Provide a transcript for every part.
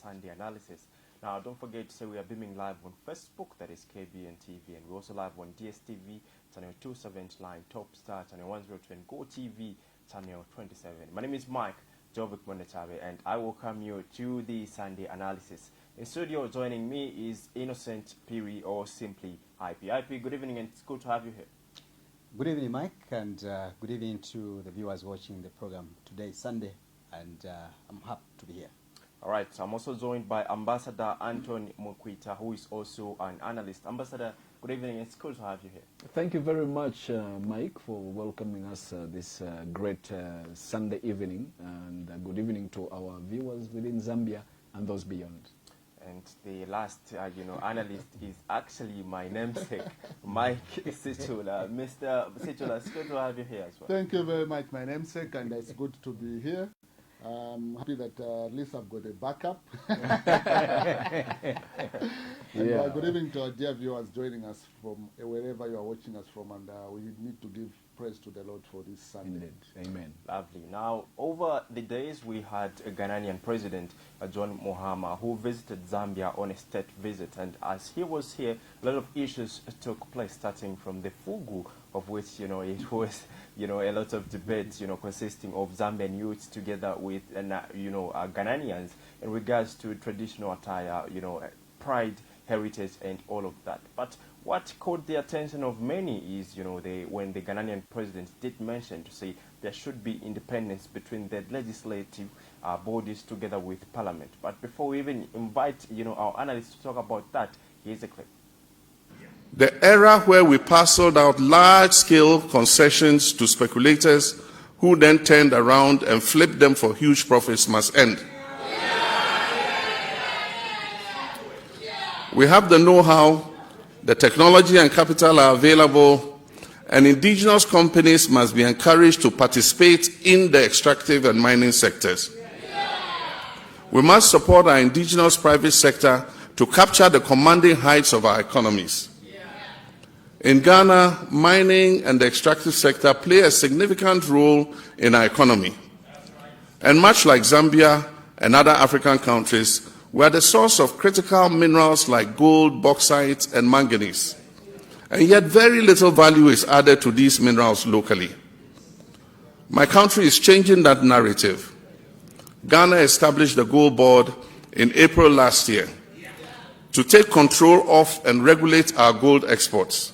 Sunday analysis. Now, don't forget to say we are beaming live on Facebook, that is KBN TV, and we're also live on DSTV, channel 279, Top Star, channel 102, and Go TV, channel 27. My name is Mike Jovic Mundubile, and I welcome you to the Sunday analysis. In studio, joining me is Innocent Piri, or simply IP. IP, good evening, and it's good to have you here. Good evening, Mike, and good evening to the viewers watching the program. Today is Sunday, and I'm happy to be here. All right, so I'm also joined by Ambassador Anthony Mukwita, who is also an analyst. Ambassador, good evening. It's good to have you here. Thank you very much, Mike, for welcoming us this great Sunday evening, and good evening to our viewers within Zambia and those beyond. And the last, analyst is actually my namesake, Mike Situla. Mr. Situla, it's good to have you here as well. Thank you very much, my namesake, and it's good to be here. I'm happy that at least I've got a backup. Good evening to our dear viewers joining us from wherever you are watching us from, and we need to give praise to the Lord for this Sunday. Indeed. Amen. Lovely. Now, over the days, we had a Ghanaian president, John Mahama, who visited Zambia on a state visit, and as he was here, a lot of issues took place, starting from the fugu, of which, it was, a lot of debates, consisting of Zambian youths together with, Ghanaians in regards to traditional attire, pride, heritage, and all of that. But what caught the attention of many is, when the Ghanaian president did mention to say there should be independence between the legislative bodies together with parliament. But before we even invite, our analysts to talk about that, here's a clip. The era where we parceled out large-scale concessions to speculators who then turned around and flipped them for huge profits must end. We have the know-how, the technology and capital are available, and indigenous companies must be encouraged to participate in the extractive and mining sectors. We must support our indigenous private sector to capture the commanding heights of our economies. In Ghana, mining and the extractive sector play a significant role in our economy. And much like Zambia and other African countries, we are the source of critical minerals like gold, bauxite, and manganese. And yet very little value is added to these minerals locally. My country is changing that narrative. Ghana established the Gold Board in April last year to take control of and regulate our gold exports.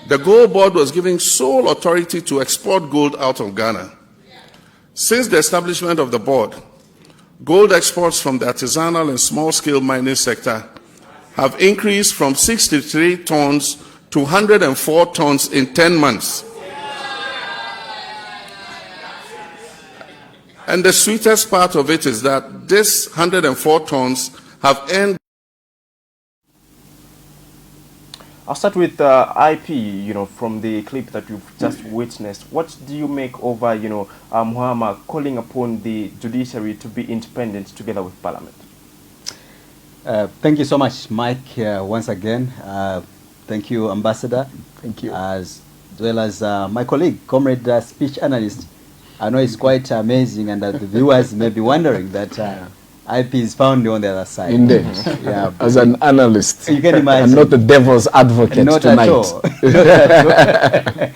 The Gold Board was given sole authority to export gold out of Ghana. Since the establishment of the board, gold exports from the artisanal and small-scale mining sector have increased from 63 tons to 104 tons in 10 months. And the sweetest part of it is that this 104 tons have earned. I'll start with IP, from the clip that you've just witnessed. What do you make over, Mahama calling upon the judiciary to be independent together with Parliament? Thank you so much, Mike, once again. Thank you, Ambassador. Thank you. As well as my colleague, Comrade Speech Analyst. I know it's quite amazing, and the viewers may be wondering that IP is found on the other side. Indeed. Yeah, as an analyst. You can imagine. And not the devil's advocate not tonight. At all. Not at all.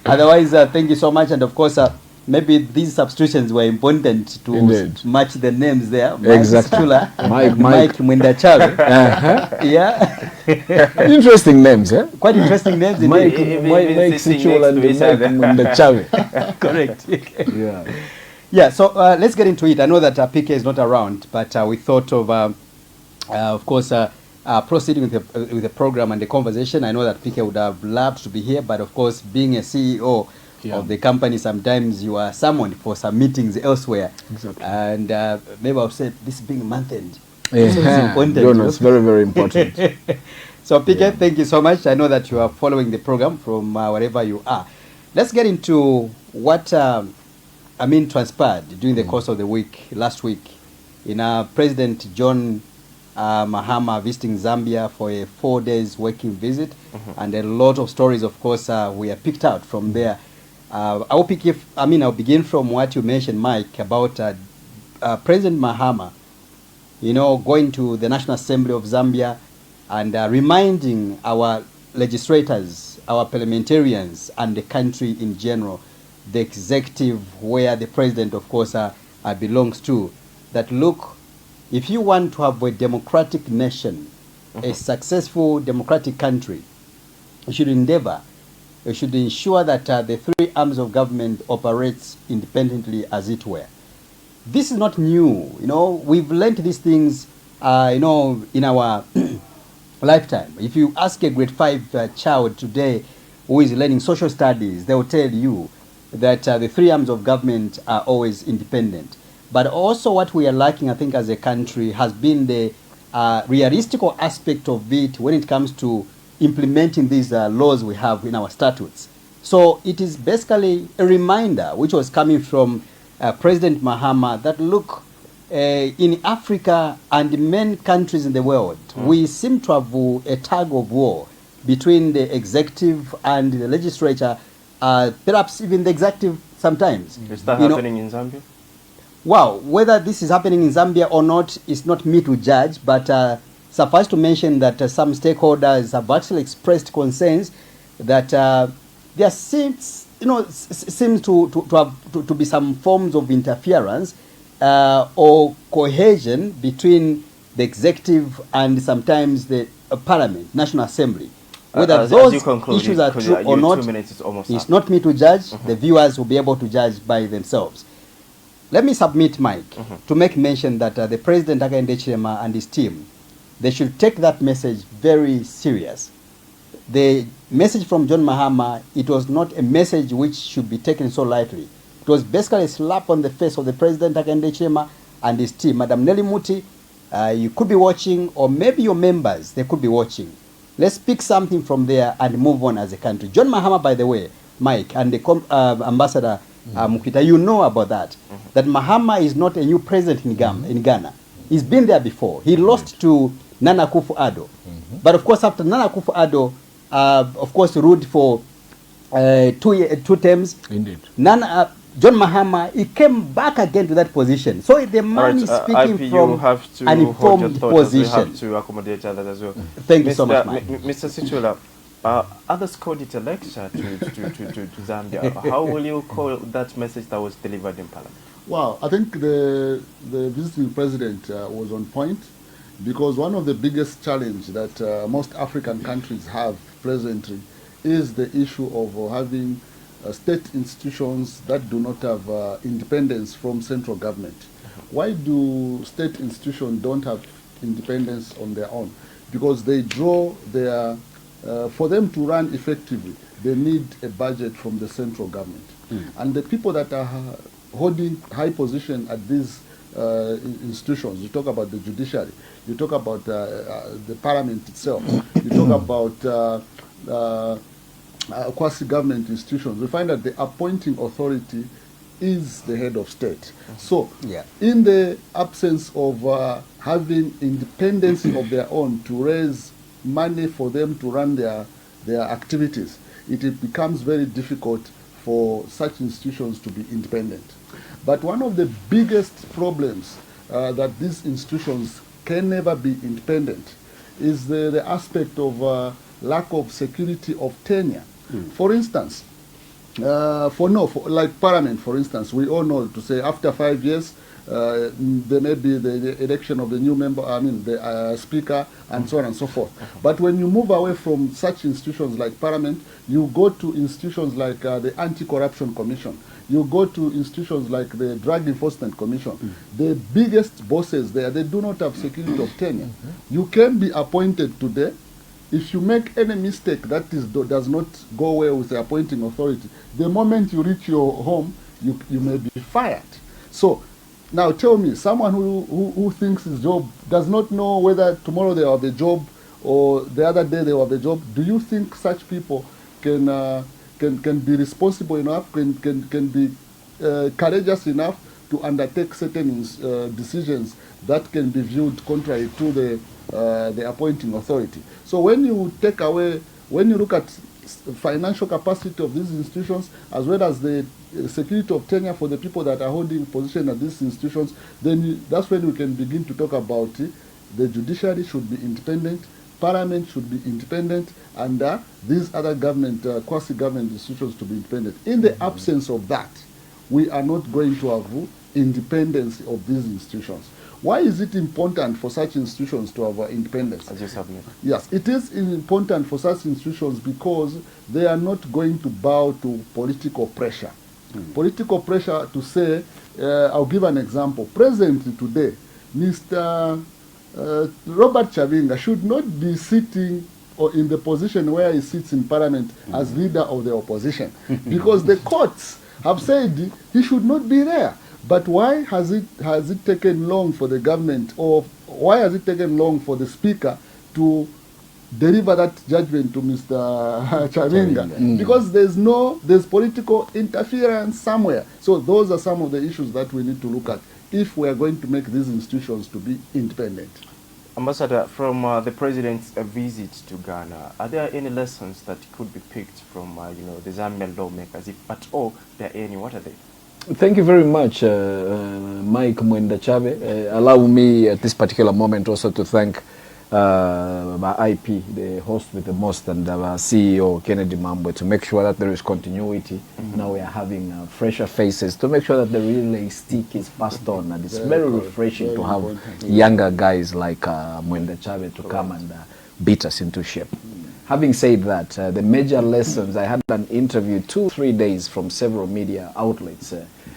Otherwise, thank you so much. And of course, maybe these substitutions were important to match the names there. Mike exactly. Situla, Mike Mundubile. Yeah. Interesting names, eh? Quite interesting names. Mike Situla and Mike Mundubile. Correct. Yeah. Yeah, so let's get into it. I know that PK is not around, but we thought of course, proceeding with the program and the conversation. I know that PK would have loved to be here, but of course, being a CEO of the company, sometimes you are summoned for some meetings elsewhere. Exactly. And maybe I'll say this being month end. It's important. It's very, very important. So PK, thank you so much. I know that you are following the program from wherever you are. Let's get into what transpired during the course of the week, last week, in President John Mahama visiting Zambia for a 4 days working visit, and a lot of stories, of course, were picked out from there. I'll begin from what you mentioned, Mike, about President Mahama going to the National Assembly of Zambia and reminding our legislators, our parliamentarians, and the country in general, the executive, where the president, of course, belongs to, that look, if you want to have a democratic nation, a successful democratic country, you should endeavor, you should ensure that the three arms of government operates independently, as it were. This is not new. We've learned these things, in our lifetime. If you ask a grade 5 child today who is learning social studies, they will tell you that the three arms of government are always independent. But also what we are lacking, I think, as a country has been the realistic aspect of it when it comes to implementing these laws we have in our statutes. So it is basically a reminder, which was coming from President Mahama, that look, in Africa and many countries in the world, we seem to have a tug of war between the executive and the legislature, perhaps even the executive sometimes. Is that happening in Zambia? Well, whether this is happening in Zambia or not is not me to judge, but suffice to mention that some stakeholders have actually expressed concerns that there seems to be some forms of interference or cohesion between the executive and sometimes the parliament, National Assembly. Whether those issues are true or not, it's not me to judge. The viewers will be able to judge by themselves. Let me submit, Mike, to make mention that the President Hakainde Hichilema and his team, they should take that message very serious. The message from John Mahama, it was not a message which should be taken so lightly. It was basically a slap on the face of the President Hakainde Hichilema and his team. Madam Nelly Muti, you could be watching, or maybe your members, they could be watching. Let's pick something from there and move on as a country. John Mahama, by the way, Mike, and the Ambassador Mukita, you know about that. That Mahama is not a new president in Ghana. He's been there before. He lost to Nana Akufo-Addo. But of course, after Nana Akufo-Addo, of course, ruled for 2 terms. Indeed. John Mahama, he came back again to that position. So the man is speaking from an informed position. We have to accommodate others as well. Thank you so much, Mike. Mr. Situla, others called it a lecture to Zambia. How will you call that message that was delivered in Parliament? Well, I think the visiting president was on point, because one of the biggest challenges that most African countries have presently is the issue of having state institutions that do not have independence from central government. Why do state institutions don't have independence on their own? Because they draw their, for them to run effectively, they need a budget from the central government. And the people that are holding high position at these institutions, you talk about the judiciary, you talk about the parliament itself, you talk about quasi-government institutions, we find that the appointing authority is the head of state. So, in the absence of having independence of their own to raise money for them to run their activities, it becomes very difficult for such institutions to be independent. But one of the biggest problems that these institutions can never be independent is the aspect of lack of security of tenure. For instance, like Parliament, for instance, we all know to say after 5 years, there may be the election of the new member, the speaker, and so on and so forth. But when you move away from such institutions like Parliament, you go to institutions like the Anti-Corruption Commission, you go to institutions like the Drug Enforcement Commission. The biggest bosses there, they do not have security of tenure. You can be appointed today. If you make any mistake that does not go well with the appointing authority, the moment you reach your home, you may be fired. So now tell me, someone who thinks his job does not know whether tomorrow they will have a job or the other day they will have a job, do you think such people can be responsible enough, can be courageous enough to undertake certain decisions that can be viewed contrary to the appointing authority? So when you take away, when you look at financial capacity of these institutions, as well as the security of tenure for the people that are holding position at these institutions, then that's when we can begin to talk about the judiciary should be independent, parliament should be independent, and these other government, quasi-government institutions to be independent. In the absence of that, we are not going to have independence of these institutions. Why is it important for such institutions to have independence? As you submit. Yes, it is important for such institutions because they are not going to bow to political pressure. Political pressure to say, I'll give an example. Presently today, Mr. Robert Chavinga should not be sitting or in the position where he sits in parliament as leader of the opposition because the courts have said he should not be there. But why has it taken long for the government, or why has it taken long for the speaker to deliver that judgment to Mr. Chavinga? Because there's political interference somewhere. So those are some of the issues that we need to look at if we are going to make these institutions to be independent. Ambassador, from the president's visit to Ghana, are there any lessons that could be picked from the Zambian lawmakers? If at all there are any, what are they? Thank you very much, Mike Mwendachave. Allow me at this particular moment also to thank my IP, the host with the most, and our CEO, Kennedy Mambwe, to make sure that there is continuity. Now we are having fresher faces to make sure that the relay stick is passed on. And it's very refreshing to have younger guys like Mwendachave to come and beat us into shape. Having said that, the major lessons, I had an interview 2-3 days from several media outlets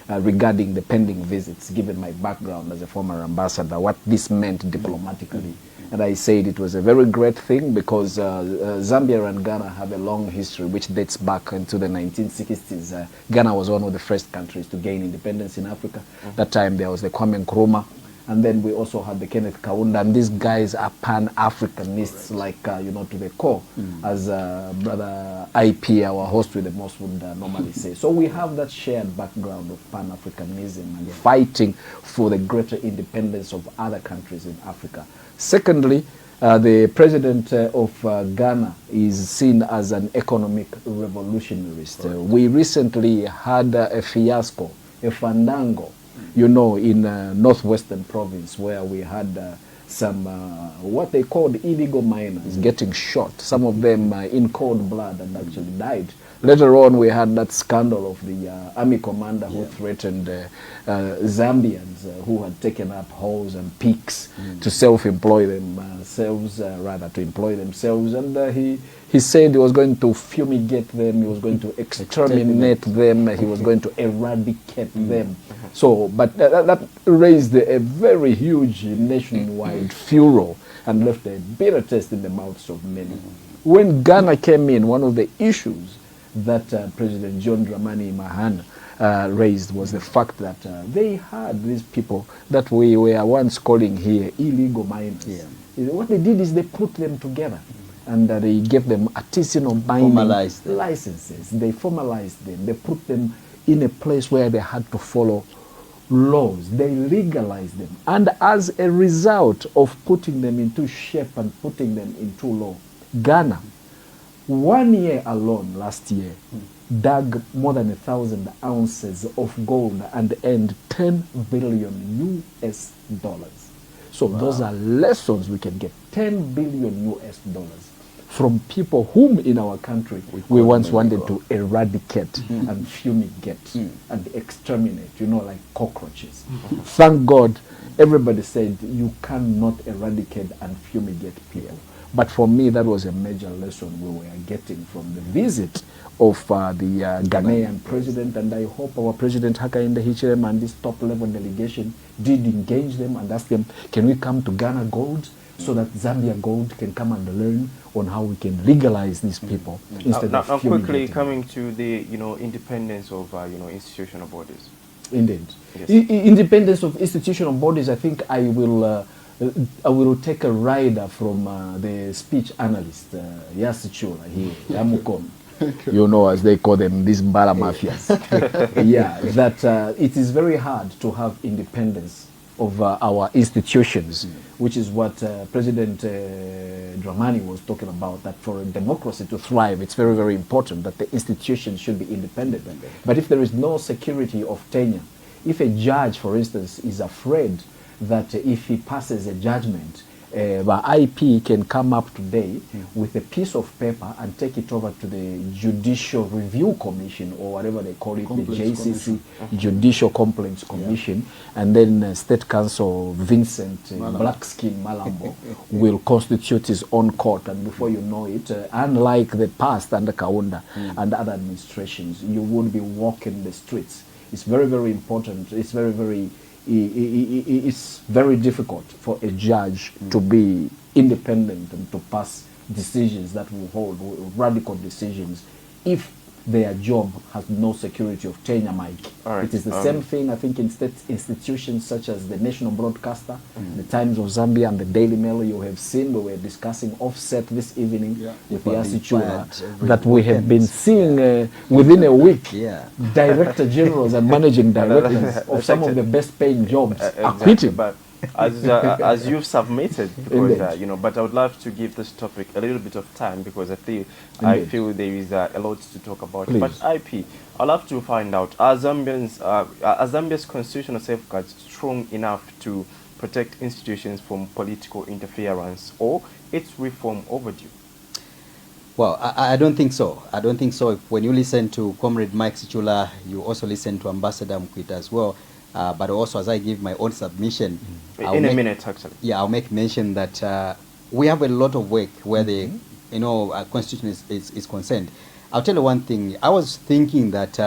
regarding the pending visits, given my background as a former ambassador, what this meant diplomatically. And I said it was a very great thing because Zambia and Ghana have a long history which dates back into the 1960s. Ghana was one of the first countries to gain independence in Africa. That time there was the Kwame Nkrumah. And then we also had the Kenneth Kaunda, and these guys are pan-Africanists, like, to the core, as Brother IP, our host with the most, would normally say. So we have that shared background of pan-Africanism and fighting for the greater independence of other countries in Africa. Secondly, the president of Ghana is seen as an economic revolutionarist. We recently had a fiasco, a fandango, in northwestern province where we had some what they called illegal miners getting shot, some of them in cold blood, and actually died. Later on, we had that scandal of the army commander who threatened Zambians who had taken up hoes and pigs to self-employ themselves, to employ themselves, and he said he was going to fumigate them, he was going to exterminate them, he was going to eradicate them. So, but that raised a very huge nationwide furor and left a bitter taste in the mouths of many. When Ghana came in, one of the issues that President John Dramani Mahama raised was the fact that they had these people that we were once calling here illegal miners. What they did is they put them together. And they gave them artisanal mining licenses. They formalized them. They put them in a place where they had to follow laws. They legalized them. And as a result of putting them into shape and putting them into law, Ghana, 1 year alone last year, dug more than 1,000 ounces of gold and earned $10 billion US. So those are lessons we can get. $10 billion US from people whom in our country we once wanted to eradicate and fumigate and exterminate, like cockroaches. Thank God, everybody said you cannot eradicate and fumigate people. But for me, that was a major lesson we were getting from the visit of the Ghanaian president, and I hope our President Hakainde Hichilema and this top-level delegation did engage them and ask them, can we come to Ghana Gold so that Zambia Gold can come and learn on how we can legalize these people instead of now quickly coming to the independence of institutional bodies. Indeed. Yes. Independence of institutional bodies, I think I will take a rider from the speech analyst, Yasichula here, Yamukom. As they call them, these Mbala mafias. That it is very hard to have independence of our institutions, which is what President Dramani was talking about, that for a democracy to thrive, it's very, very important that the institutions should be independent. But if there is no security of tenure, if a judge, for instance, is afraid that if he passes a judgment, the IP can come up today with a piece of paper and take it over to the Judicial Review Commission, or whatever they call it, the JCC, Judicial Complaints Commission, and then State Counsel Vincent Blackskin Malambo will constitute his own court, and before you know it, unlike the past under Kaunda and other administrations, you would be walking the streets. It's very, very important. It's very, very it's very difficult for a judge to be independent and to pass decisions that will hold radical decisions if their job has no security of tenure, Mike. Right. It is the same thing, I think, in state institutions such as the National Broadcaster, the Times of Zambia, and the Daily Mail. You have seen, we were discussing offset this evening with the Asichura, that we have been seeing within a week director generals and managing directors of some of the best paying jobs are quitting. But as you've submitted, because, but I would love to give this topic a little bit of time, because I feel there is a lot to talk about. Please. But IP, I'd love to find out, are Zambia's constitutional safeguards strong enough to protect institutions from political interference, or its reform overdue? Well, I don't think so. I don't think so. When you listen to Comrade Mike Sichula, you also listen to Ambassador Mkwita as well. But also, as I give my own submission, in a minute, actually. Yeah, I'll make mention that we have a lot of work where the constitution is concerned. I'll tell you one thing. I was thinking that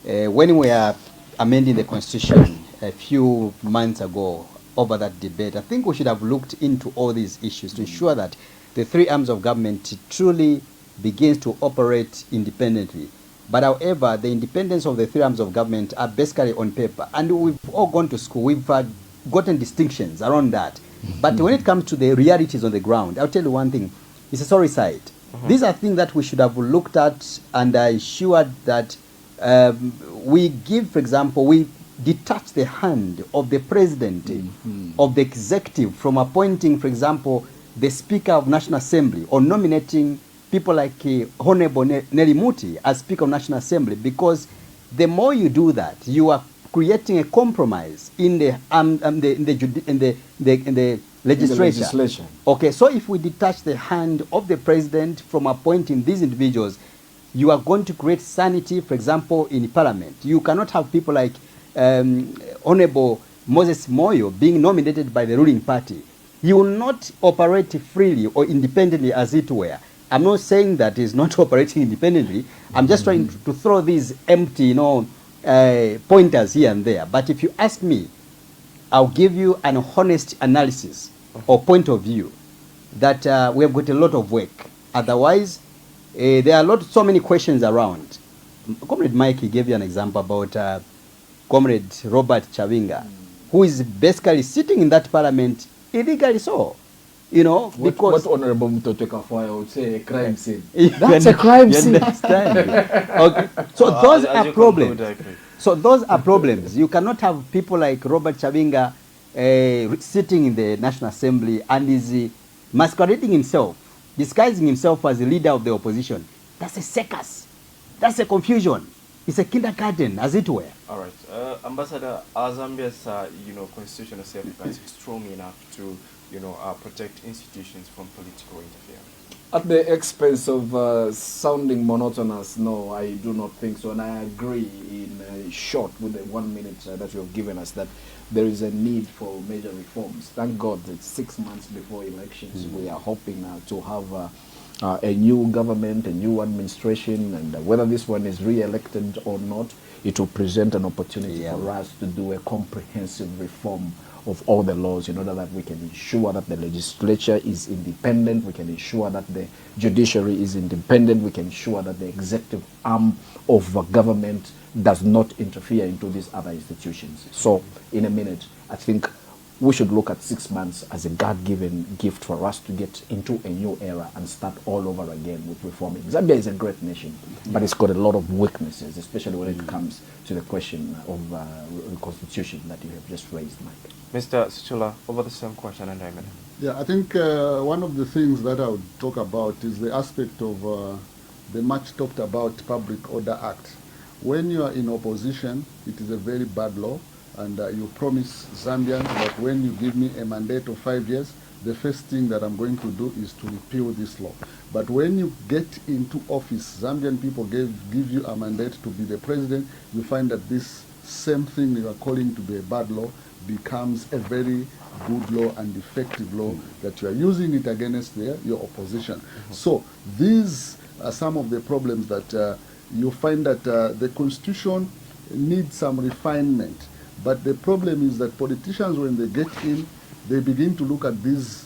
when we are amending the constitution a few months ago over that debate, I think we should have looked into all these issues to ensure that the three arms of government truly begins to operate independently. But however, the independence of the three arms of government are basically on paper. And we've all gone to school. We've gotten distinctions around that. But when it comes to the realities on the ground, I'll tell you one thing. It's a sorry sight. These are things that we should have looked at and ensured that we give, for example, we detach the hand of the president, of the executive, from appointing, for example, the Speaker of National Assembly, or nominating people like Honorable Nelly Muti as Speaker of National Assembly, because the more you do that, you are creating a compromise in the legislature. Okay, so if we detach the hand of the president from appointing these individuals, you are going to create sanity, for example, in Parliament. You cannot have people like Honorable Moses Moyo being nominated by the ruling party. He will not operate freely or independently, as it were. I'm not saying that he's not operating independently. I'm just trying to throw these empty, pointers here and there. But if you ask me, I'll give you an honest analysis or point of view that we have got a lot of work. Otherwise, there are so many questions around. Comrade Mikey gave you an example about Comrade Robert Chavinga, who is basically sitting in that parliament illegally so. Because... What Honorable Mutoteka would say, a crime scene. That's a crime scene. Okay. So those are problems. So those are problems. You cannot have people like Robert Chavinga sitting in the National Assembly and is masquerading himself, disguising himself as the leader of the opposition. That's a circus. That's a confusion. It's a kindergarten, as it were. All right. Ambassador, are Zambia's constitutional safeguards strong enough to protect institutions from political interference? At the expense of sounding monotonous, no, I do not think so. And I agree in short with the 1 minute that you have given us that there is a need for major reforms. Thank God that 6 months before elections, we are hoping to have a new government, a new administration, and whether this one is re-elected or not, it will present an opportunity for us to do a comprehensive reform of all the laws in order that we can ensure that the legislature is independent, we can ensure that the judiciary is independent, we can ensure that the executive arm of the government does not interfere into these other institutions. So, in a minute, I think we should look at 6 months as a God-given gift for us to get into a new era and start all over again with reforming. Zambia is a great nation, but it's got a lot of weaknesses, especially when it comes to the question of the constitution that you have just raised, Mike. Mr. Tasila, over the same question, and I mean. Yeah, I think one of the things that I would talk about is the aspect of the much talked about Public Order Act. When you are in opposition, it is a very bad law, and you promise Zambians that when you give me a mandate of 5 years, the first thing that I'm going to do is to repeal this law. But when you get into office, Zambian people give you a mandate to be the president, you find that this same thing you are calling to be a bad law becomes a very good law and effective law that you are using it against your opposition. So these are some of the problems that you find that the constitution needs some refinement. But the problem is that politicians, when they get in, they begin to look at these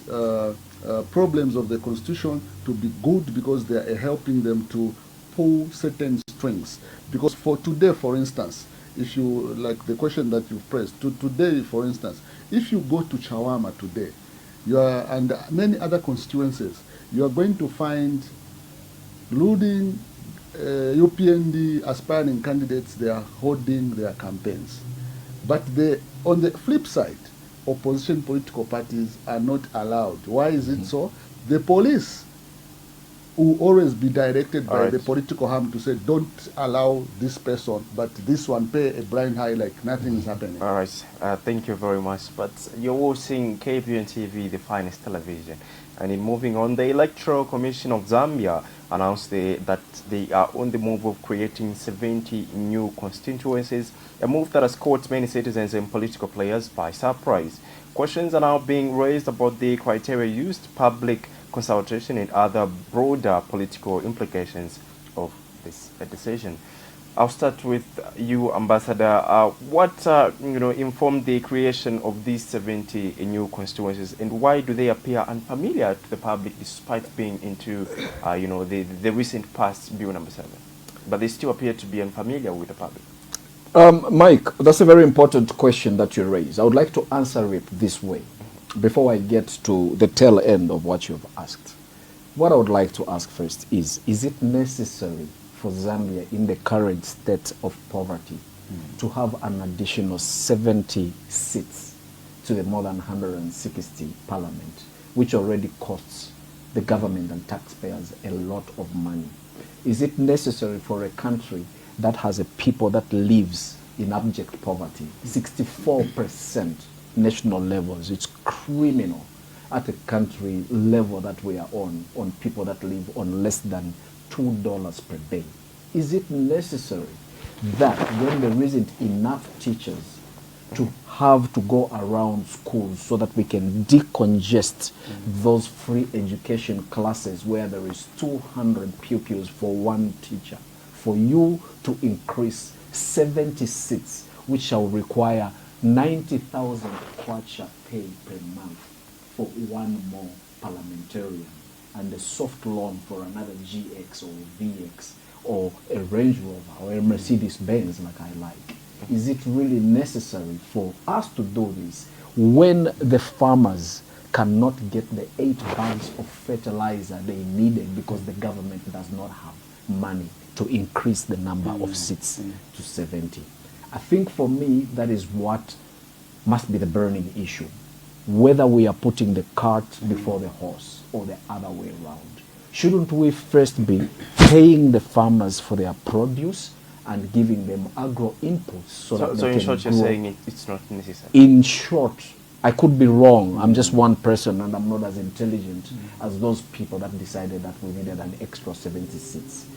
problems of the constitution to be good because they are helping them to pull certain strings. Because for today, for instance, if you, like the question that you've pressed, today, for instance, if you go to Chawama today, you are, and many other constituencies, you are going to find including UPND aspiring candidates, they are holding their campaigns. But on the flip side, opposition political parties are not allowed. Why is it so? The police will always be directed by the political arm to say, don't allow this person, but this one pay a blind eye like nothing is happening. All right, thank you very much. But you're watching KPN TV, the finest television. And in moving on, the Electoral Commission of Zambia announced that they are on the move of creating 70 new constituencies, a move that has caught many citizens and political players by surprise. Questions are now being raised about the criteria used, public consultation, and other broader political implications of this decision. I'll start with you, Ambassador. What informed the creation of these 70 new constituencies, and why do they appear unfamiliar to the public despite being into the recent past Bill number 7? But they still appear to be unfamiliar with the public. Mike, that's a very important question that you raise. I would like to answer it this way before I get to the tail end of what you've asked. What I would like to ask first is it necessary for Zambia in the current state of poverty to have an additional 70 seats to the more than 160 parliament, which already costs the government and taxpayers a lot of money? Is it necessary for a country that has a people that lives in abject poverty, 64% national levels? It's criminal at a country level that we are on people that live on less than $2 per day. Is it necessary that when there isn't enough teachers to have to go around schools so that we can decongest those free education classes where there is 200 pupils for one teacher, for you to increase 70 seats, which shall require 90,000 kwacha pay per month for one more parliamentarian, and a soft loan for another GX or VX or a Range Rover or a Mercedes-Benz like I like? Is it really necessary for us to do this when the farmers cannot get the 8 bags of fertilizer they needed because the government does not have money to increase the number of seats to 70? I think for me that is what must be the burning issue, whether we are putting the cart before the horse or the other way around. Shouldn't we first be paying the farmers for their produce and giving them agro inputs so that they in can short, you're grow? saying it's not necessary? In short, I could be wrong. I'm just one person and I'm not as intelligent as those people that decided that we needed an extra 70 seats.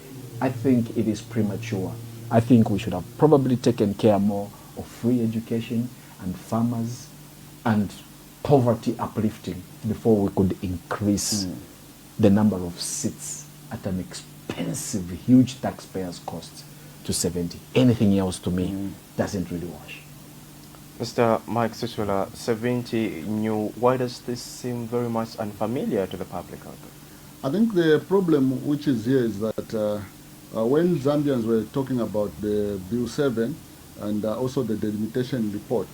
I think it is premature. I think we should have probably taken care more of free education and farmers and poverty uplifting before we could increase the number of seats at an expensive, huge taxpayers' cost to 70. Anything else to me doesn't really wash. Mr. Mike Tasila, 70 new, why does this seem very much unfamiliar to the public out there? I think the problem which is here is that when Zambians were talking about the Bill 7 and also the delimitation report,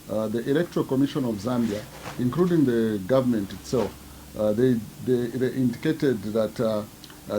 the Electoral Commission of Zambia, including the government itself, they indicated that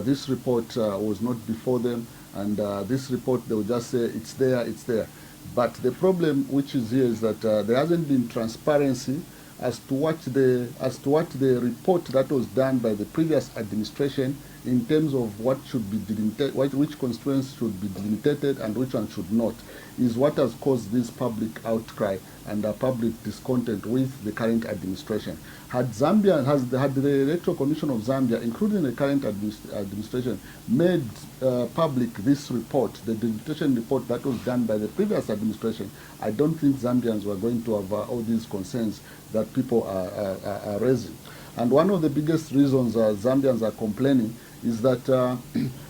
this report was not before them, and this report, they will just say, it's there, it's there. But the problem which is here is that there hasn't been transparency as to what the report that was done by the previous administration in terms of what should be delimited, which constituents should be delimitated and which one should not, is what has caused this public outcry and public discontent with the current administration. Had the Electoral Commission of Zambia, including the current administration, made public this report, the delimitation report that was done by the previous administration, I don't think Zambians were going to have all these concerns that people are raising. And one of the biggest reasons Zambians are complaining is that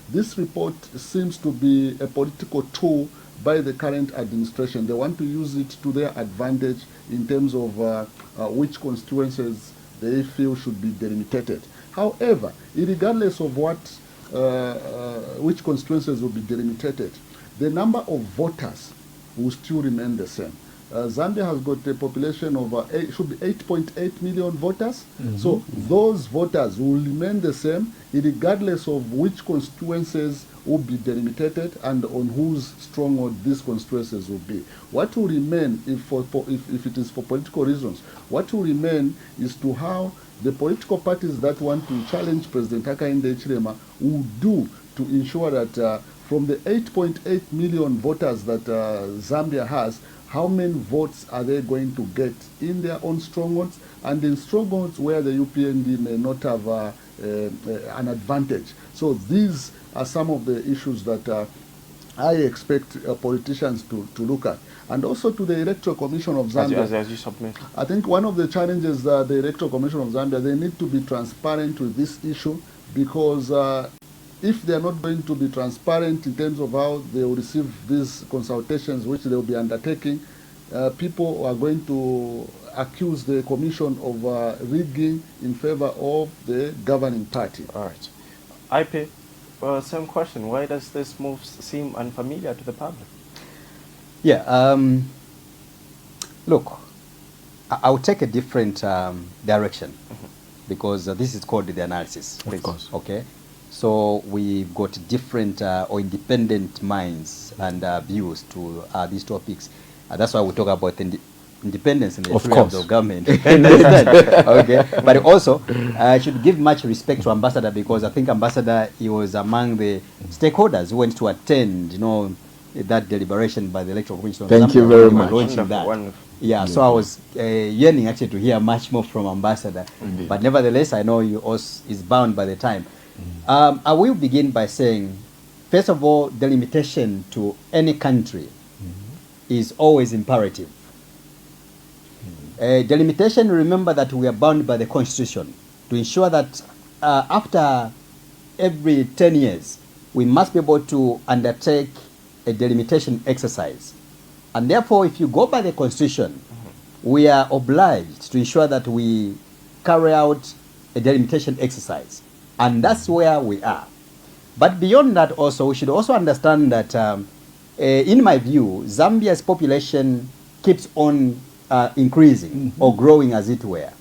this report seems to be a political tool by the current administration. They want to use it to their advantage in terms of which constituencies they feel should be delimitated. However, regardless of which constituencies will be delimitated, the number of voters will still remain the same. Zambia has got a population of should be 8.8 million voters. So those voters will remain the same regardless of which constituencies will be delimitated and on whose stronghold these constituencies will be. What will remain, if it is for political reasons, what will remain is to how the political parties that want to challenge President Hakainde Hichilema will do to ensure that from the 8.8 million voters that Zambia has, how many votes are they going to get in their own strongholds and in strongholds where the UPND may not have an advantage. So these are some of the issues that I expect politicians to look at. And also to the Electoral Commission of Zambia. As you submit. I think one of the challenges that the Electoral Commission of Zambia, they need to be transparent with this issue, because if they are not going to be transparent in terms of how they will receive these consultations which they will be undertaking, people are going to accuse the commission of rigging in favor of the governing party. All right. IP, same question. Why does this move seem unfamiliar to the public? Yeah, look, I'll take a different direction, because this is called the analysis. Of course. Okay. So we've got different or independent minds and views to these topics. That's why we talk about independence in the freedom of government. Okay. But also, I should give much respect to Ambassador, because I think Ambassador, he was among the stakeholders who went to attend, that deliberation by the Electoral Commission. Thank you very much. Launching that. Yeah, so I was yearning actually to hear much more from Ambassador. Indeed. But nevertheless, I know you also is bound by the time. I will begin by saying, first of all, delimitation to any country is always imperative. Delimitation, remember that we are bound by the Constitution to ensure that after every 10 years, we must be able to undertake a delimitation exercise. And therefore, if you go by the Constitution, we are obliged to ensure that we carry out a delimitation exercise. And that's where we are. But beyond that also, we should also understand that, in my view, Zambia's population keeps on increasing or growing, as it were.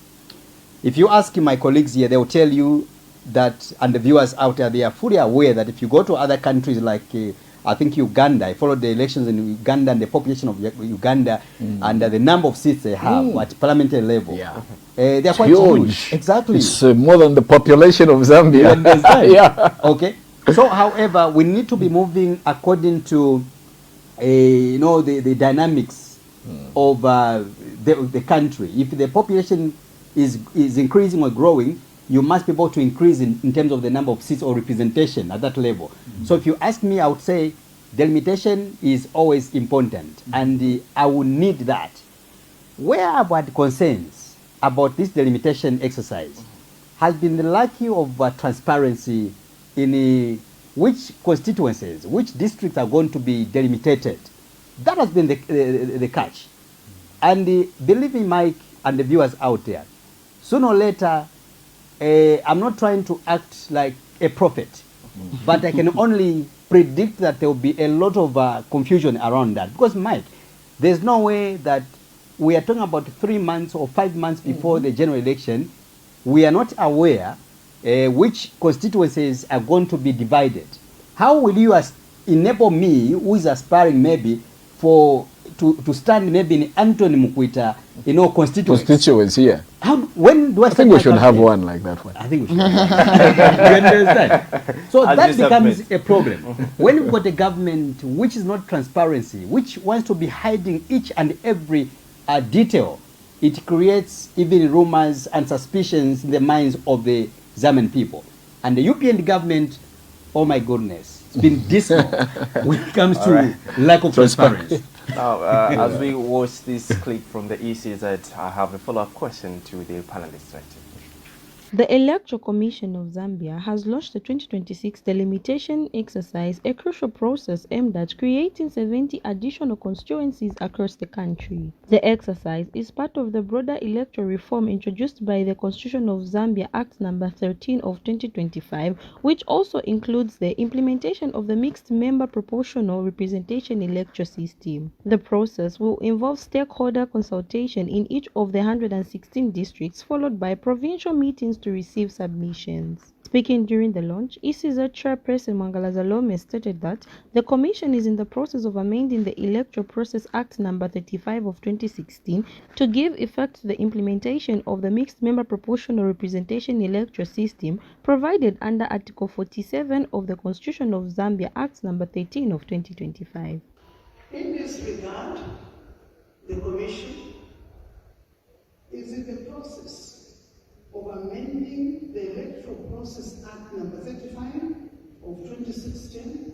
If you ask my colleagues here, they will tell you that, and the viewers out there, they are fully aware that if you go to other countries like, I think Uganda, I followed the elections in Uganda and the population of Uganda and the number of seats they have at parliamentary level. Yeah. They are quite huge. Exactly. It's more than the population of Zambia. Yeah. Okay. So, however, we need to be moving according to, the dynamics of the country. If the population is increasing or growing, you must be able to increase in terms of the number of seats or representation at that level. So if you ask me, I would say delimitation is always important, and I would need that. Where I've had concerns about this delimitation exercise has been the lack of transparency in which constituencies, which districts are going to be delimitated. That has been the catch. And believe me, Mike, and the viewers out there, sooner or later, I'm not trying to act like a prophet, but I can only predict that there will be a lot of confusion around that. Because, Mike, there's no way that we are talking about 3 months or 5 months before the general election. We are not aware which constituencies are going to be divided. How will you enable me, who is aspiring maybe to stand maybe in Anthony Mukwita, constituency? Yeah. When do I think we should have one like that one. I think we should have one. You understand? So that becomes a problem. When you've got a government which is not transparency, which wants to be hiding each and every detail, it creates even rumors and suspicions in the minds of the Zambian people. And the European government, oh my goodness, it's been dismal when it comes to lack of transparency. Now, as we watch this clip from the ECZ, I have a follow-up question to the panelists. Right? The Electoral Commission of Zambia has launched the 2026 delimitation exercise, a crucial process aimed at creating 70 additional constituencies across the country. The exercise is part of the broader electoral reform introduced by the Constitution of Zambia Act No. 13 of 2025, which also includes the implementation of the mixed member proportional representation electoral system. The process will involve stakeholder consultation in each of the 116 districts, followed by provincial meetings to receive submissions. Speaking during the launch, ECZ Chairperson Mangalazalome stated that the Commission is in the process of amending the Electoral Process Act No. 35 of 2016 to give effect to the implementation of the mixed member proportional representation electoral system provided under Article 47 of the Constitution of Zambia Act No. 13 of 2025. In this regard, the Commission is in the process of amending the Electoral Process Act No. 35 of 2016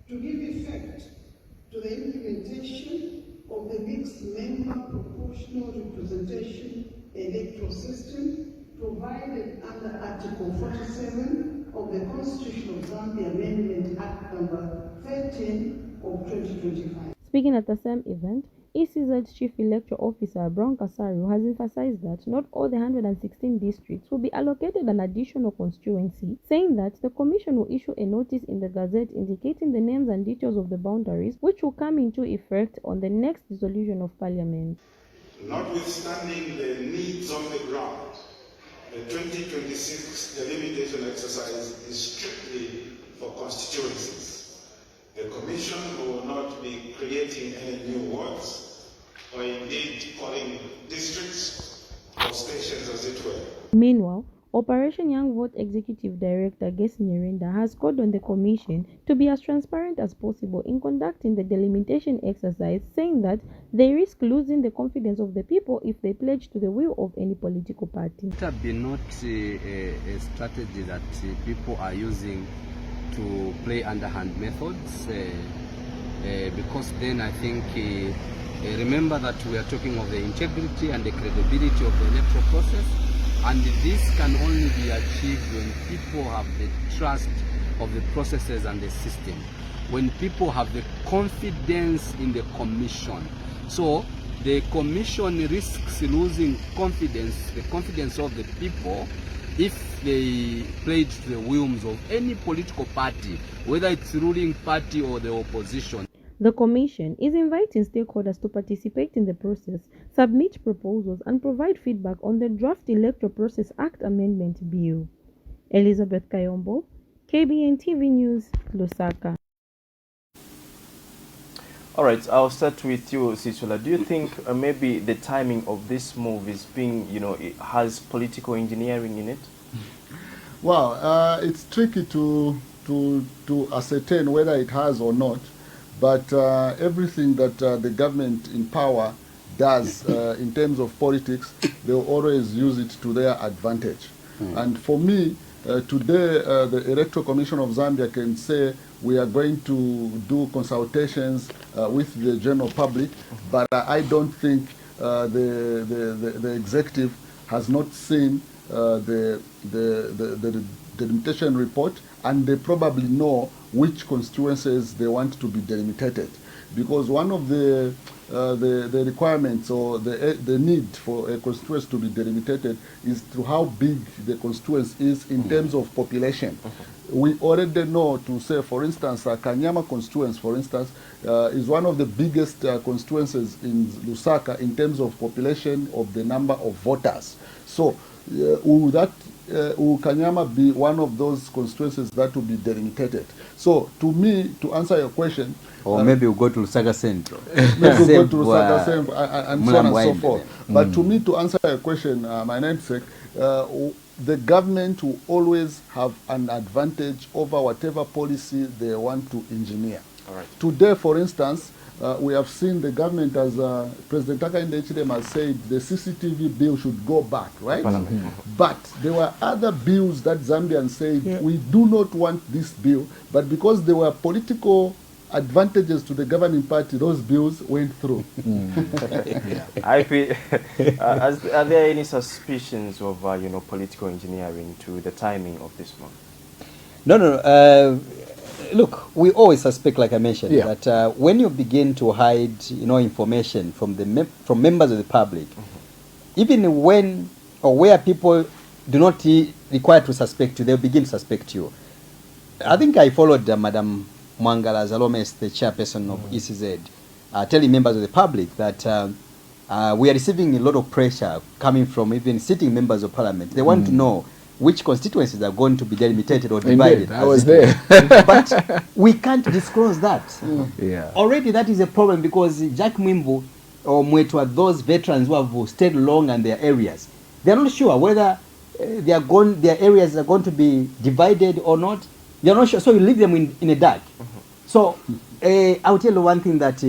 to give effect to the implementation of the mixed member proportional representation electoral system provided under Article 47 of the Constitution of Zambia Amendment Act No. 13 of 2025. Speaking at the same event, ECZ Chief Electoral Officer Brown Kasaru has emphasized that not all the 116 districts will be allocated an additional constituency, saying that the Commission will issue a notice in the Gazette indicating the names and details of the boundaries, which will come into effect on the next dissolution of Parliament. Notwithstanding the needs on the ground, the 2026 delimitation exercise is strictly for constituencies. The Commission will not be creating any new wards or indeed calling districts or stations, as it were. Meanwhile, Operation Young Vote Executive Director Gesi Nyirenda has called on the Commission to be as transparent as possible in conducting the delimitation exercise, saying that they risk losing the confidence of the people if they pledge to the will of any political party. It has been not a strategy that people are using to play underhand methods, because then I think remember that we are talking of the integrity and the credibility of the electoral process, and this can only be achieved when people have the trust of the processes and the system, when people have the confidence in the Commission. So the Commission risks losing confidence, the confidence of the people, if they pledge to the whims of any political party, whether it's the ruling party or the opposition. The Commission is inviting stakeholders to participate in the process, submit proposals, and provide feedback on the draft Electoral Process Act Amendment Bill. Elizabeth Kayombo, KBN TV News, Lusaka. All right, I'll start with you, Tasila. Do you think maybe the timing of this move is being, it has political engineering in it? Well, it's tricky to ascertain whether it has or not, but everything that the government in power does in terms of politics, they'll always use it to their advantage. And for me, today, the Electoral Commission of Zambia can say we are going to do consultations with the general public, but I don't think the executive has not seen the delimitation report, and they probably know which constituencies they want to be delimitated. because one of the requirements or the need for a constituency to be delimitated is to how big the constituency is in terms of population. We already know to say, for instance, Kanyama constituency, for instance, is one of the biggest constituencies in Lusaka in terms of population of the number of voters. So will Kanyama be one of those constituencies that will be delimitated? So to me, to answer your question, or maybe we'll go to Lusaka Central. Maybe we'll go to Lusaka Central and so on and so forth. But to me, to answer your question, my namesake, the government will always have an advantage over whatever policy they want to engineer. All right. Today, for instance, we have seen the government, as President Hakainde Hichilema has said, the CCTV bill should go back, right? But there were other bills that Zambians said, we do not want this bill, but because there were political advantages to the governing party, those bills went through. IP, are there any suspicions of political engineering to the timing of this month? No. Look, we always suspect, like I mentioned, that when you begin to hide, information from from members of the public, even when or where people do not require to suspect you, they'll begin to suspect you. I think I followed Madam Mwangala Zalomes, the chairperson of ECZ, telling members of the public that we are receiving a lot of pressure coming from even sitting members of parliament. They want to know which constituencies are going to be delimitated or divided. Indeed, I was there. But we can't disclose that. Already that is a problem, because Jack Mwimbu or Mwetwa, those veterans who have stayed long in their areas, they are not sure whether their areas are going to be divided or not. They are not sure, so you leave them in a dark. So I'll tell you one thing, that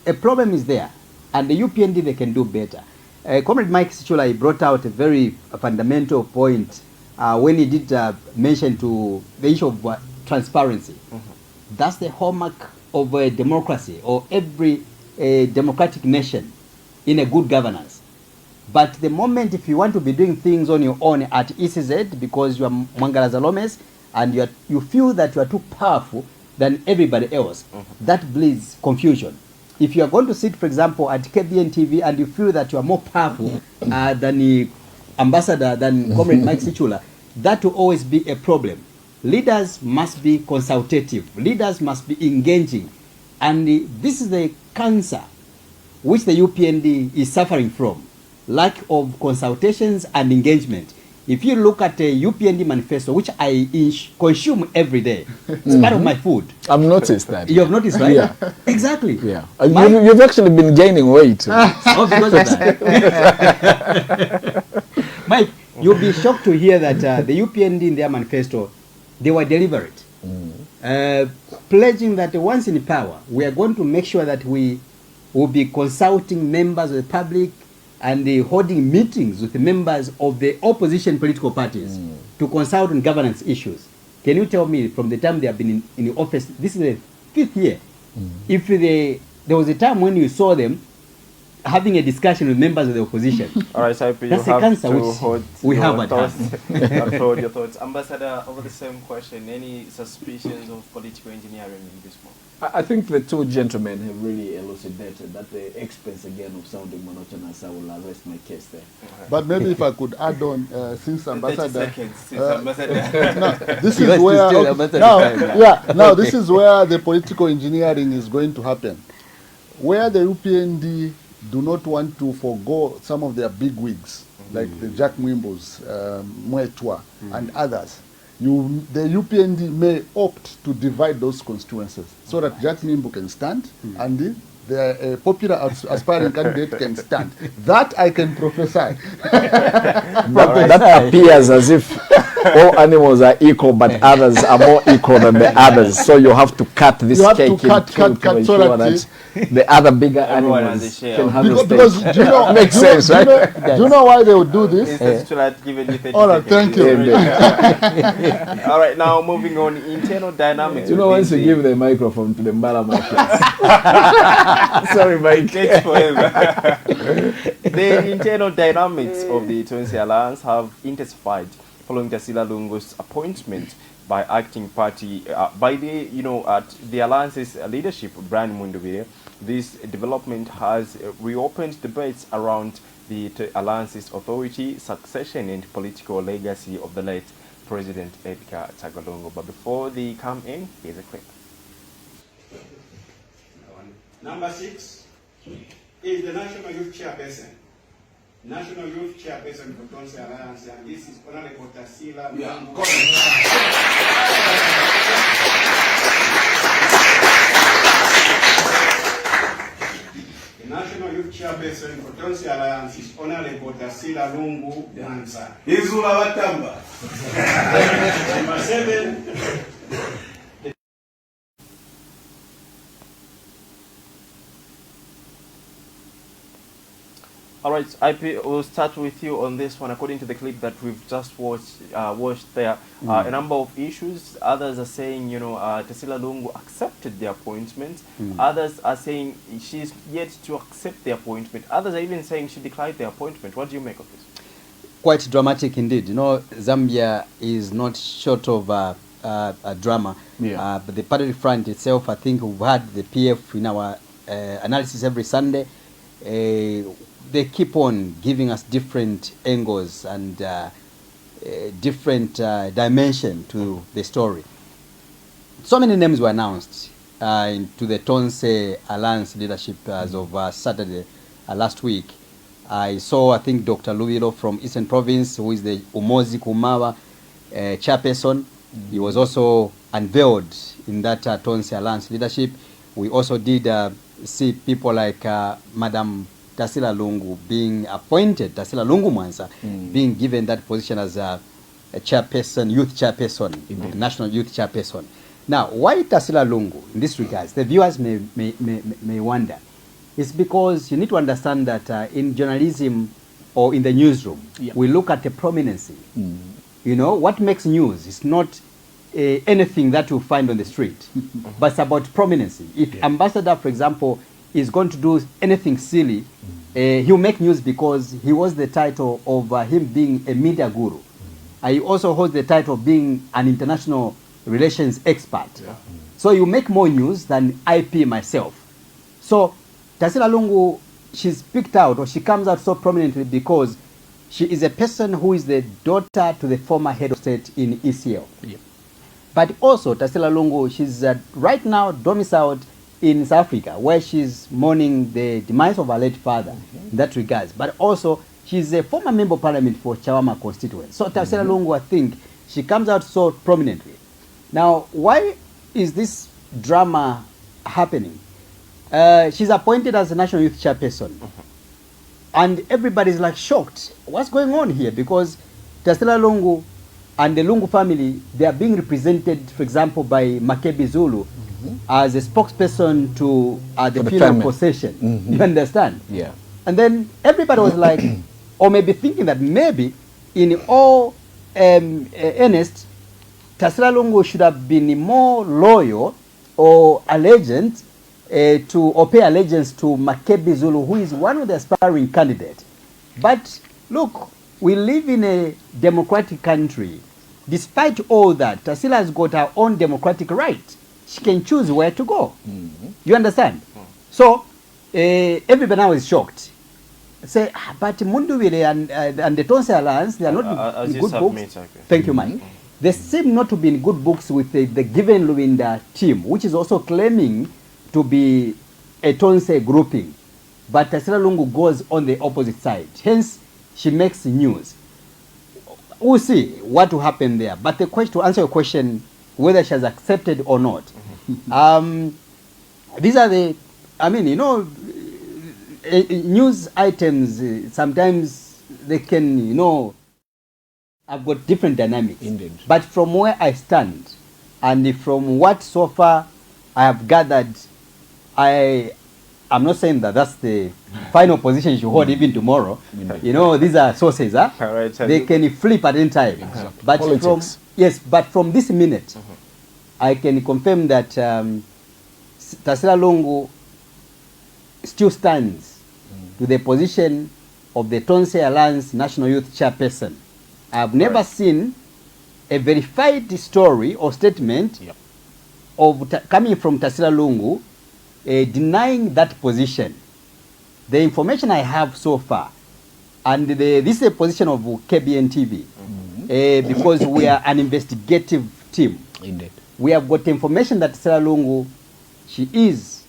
a problem is there, and the UPND, they can do better. Comrade Mike Sichula brought out a very fundamental point when he did mention to the issue of transparency. That's the hallmark of a democracy, or every democratic nation in a good governance. But the moment if you want to be doing things on your own at ECZ, because you are Mwangala Zalomes, and you feel that you are too powerful than everybody else, that breeds confusion. If you are going to sit, for example, at KBN TV, and you feel that you are more powerful than the ambassador, than Comrade Mike Sichula, that will always be a problem. Leaders must be consultative. Leaders must be engaging. And this is the cancer which the UPND is suffering from. Lack of consultations and engagement. If you look at the UPND manifesto, which I consume every day, it's part of my food. I've noticed that. You have noticed, right? Yeah. Exactly. Yeah. You've actually been gaining weight. Oh, because of that. Mike, you'll be shocked to hear that the UPND in their manifesto, they were deliberate. Pledging that once in power, we are going to make sure that we will be consulting members of the public and holding meetings with the members of the opposition political parties to consult on governance issues. Can you tell me, from the time they have been in the office, this is the 5th year, if there was a time when you saw them having a discussion with members of the opposition? All right, so that's a cancer which we have at hand. Hold your thoughts. Ambassador, over the same question, any suspicions of political engineering in this month? I think the two gentlemen have really elucidated that the expense again of sounding monotonous. I will arrest my case there. But maybe if I could add on, since Ambassador, 30 seconds, since Ambassador. now, this is where now this is where the political engineering is going to happen, where the UPND do not want to forgo some of their big wigs, like the Jack Mwimbus, Mwetwa, and others. The UPND may opt to divide those constituencies so that Jack Mwimbu can stand and the popular aspiring candidate can stand. That I can prophesy. That appears as if all animals are equal, but others are more equal than the others. So you have to cut this cake in two to ensure that the other bigger animals can have because do you know, makes sense, right? Do you know why they would do this? All right, thank you. All right, now moving on, internal dynamics. You know, once you give the microphone to the Mbala sorry, Mike. Takes forever. The internal dynamics of the Tonse Alliance have intensified following Tasila Lungu's appointment by acting party, by the alliance's leadership, Brian Mundubile. This development has reopened debates around the alliance's authority, succession, and political legacy of the late President Edgar Lungu. But before they come in, here's a clip. Number 6 is the National Youth Chairperson. National Youth Chairperson for Tonse Alliance, and this is Honorable Tasila. Lungu. The National Youth Chairperson for Tonse Alliance is Honorable Tasila Lungu. Number 7. All right, IP, we'll start with you on this one. According to the clip that we've just watched there, a number of issues. Others are saying, Tasila Lungu accepted the appointment. Others are saying she's yet to accept the appointment. Others are even saying she declined the appointment. What do you make of this? Quite dramatic indeed. Zambia is not short of a drama. Yeah. But the party front itself, I think we've had the PF in our analysis every Sunday. They keep on giving us different angles and different dimension to the story. So many names were announced to the Tonse Alliance leadership as of Saturday last week. I saw, I think, Dr. Lubilo from Eastern Province, who is the Umozi Kumawa chairperson. He was also unveiled in that Tonse Alliance leadership. We also did see people like Madam Tasila Lungu being appointed, Tasila Lungu Mwanza, being given that position as a chairperson, youth chairperson, national youth chairperson. Now, why Tasila Lungu in this regards? The viewers may wonder. It's because you need to understand that in journalism or in the newsroom, we look at the prominency. What makes news is not anything that you find on the street, but it's about prominency. If ambassador, for example, is going to do anything silly, he'll make news because he was the title of him being a media guru. He also holds the title of being an international relations expert. So you make more news than IP myself. So Tasila Lungu, she's picked out, or she comes out so prominently because she is a person who is the daughter to the former head of state in ECL. But also Tasila Lungu, she's right now domiciled in South Africa, where she's mourning the demise of her late father in that regards. But also, she's a former member of parliament for Chawama constituency. So Tasila Lungu, I think, she comes out so prominently. Now, why is this drama happening? She's appointed as a national youth chairperson. And everybody's like shocked. What's going on here? Because Tasila Lungu and the Lungu family, they are being represented, for example, by Makebi Zulu, as a spokesperson to the funeral procession. You understand? Yeah. And then everybody was like, or maybe thinking that maybe in all earnest, Tasila Lungu should have been more loyal or allegiant or pay allegiance to Makebi Zulu, who is one of the aspiring candidates. But look, we live in a democratic country. Despite all that, Tasila has got her own democratic right. She can choose where to go. You understand? So everybody now is shocked. Say, but Mundubile and the Tonse Alliance, they are not in good books. Thank you, Mike. They seem not to be in good books with the Given Luwinda team, which is also claiming to be a Tonse grouping. But Tasila Lungu goes on the opposite side. Hence, she makes news. We'll see what will happen there. But the question, to answer your question, whether she has accepted or not, these are the, news items, sometimes they can, I've got different dynamics. Indeed. But from where I stand, and from what so far I have gathered, I'm not saying that that's the final position she hold even tomorrow. These are sources. Right, they can flip at any time. Exactly. But but from this minute, I can confirm that Tasila Lungu still stands to the position of the Tonse Alliance National Youth Chairperson. I've never seen a verified story or statement of coming from Tasila Lungu denying that position. The information I have so far, and this is a position of KBN TV, because we are an investigative team. Indeed. We have got information that Tasila Lungu, she is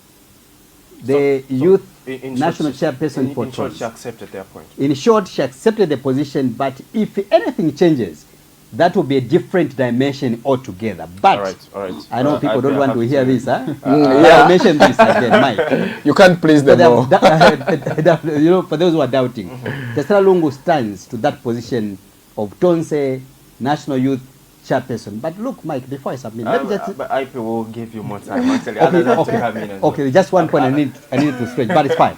the youth national chairperson for In short, Tonse. she accepted their point. In short, she accepted the position, but if anything changes, that will be a different dimension altogether. But all right. I know people don't want to hear this. Huh? Yeah. I mention this again, Mike. You can't please them all. You know, for those who are doubting, Tasila Lungu stands to that position of Tonse National Youth Chairperson. But look, Mike, before I submit, let me just... But IP will give you more time, actually. Others have to come in as well. Okay, just one point I need to stretch, but it's fine.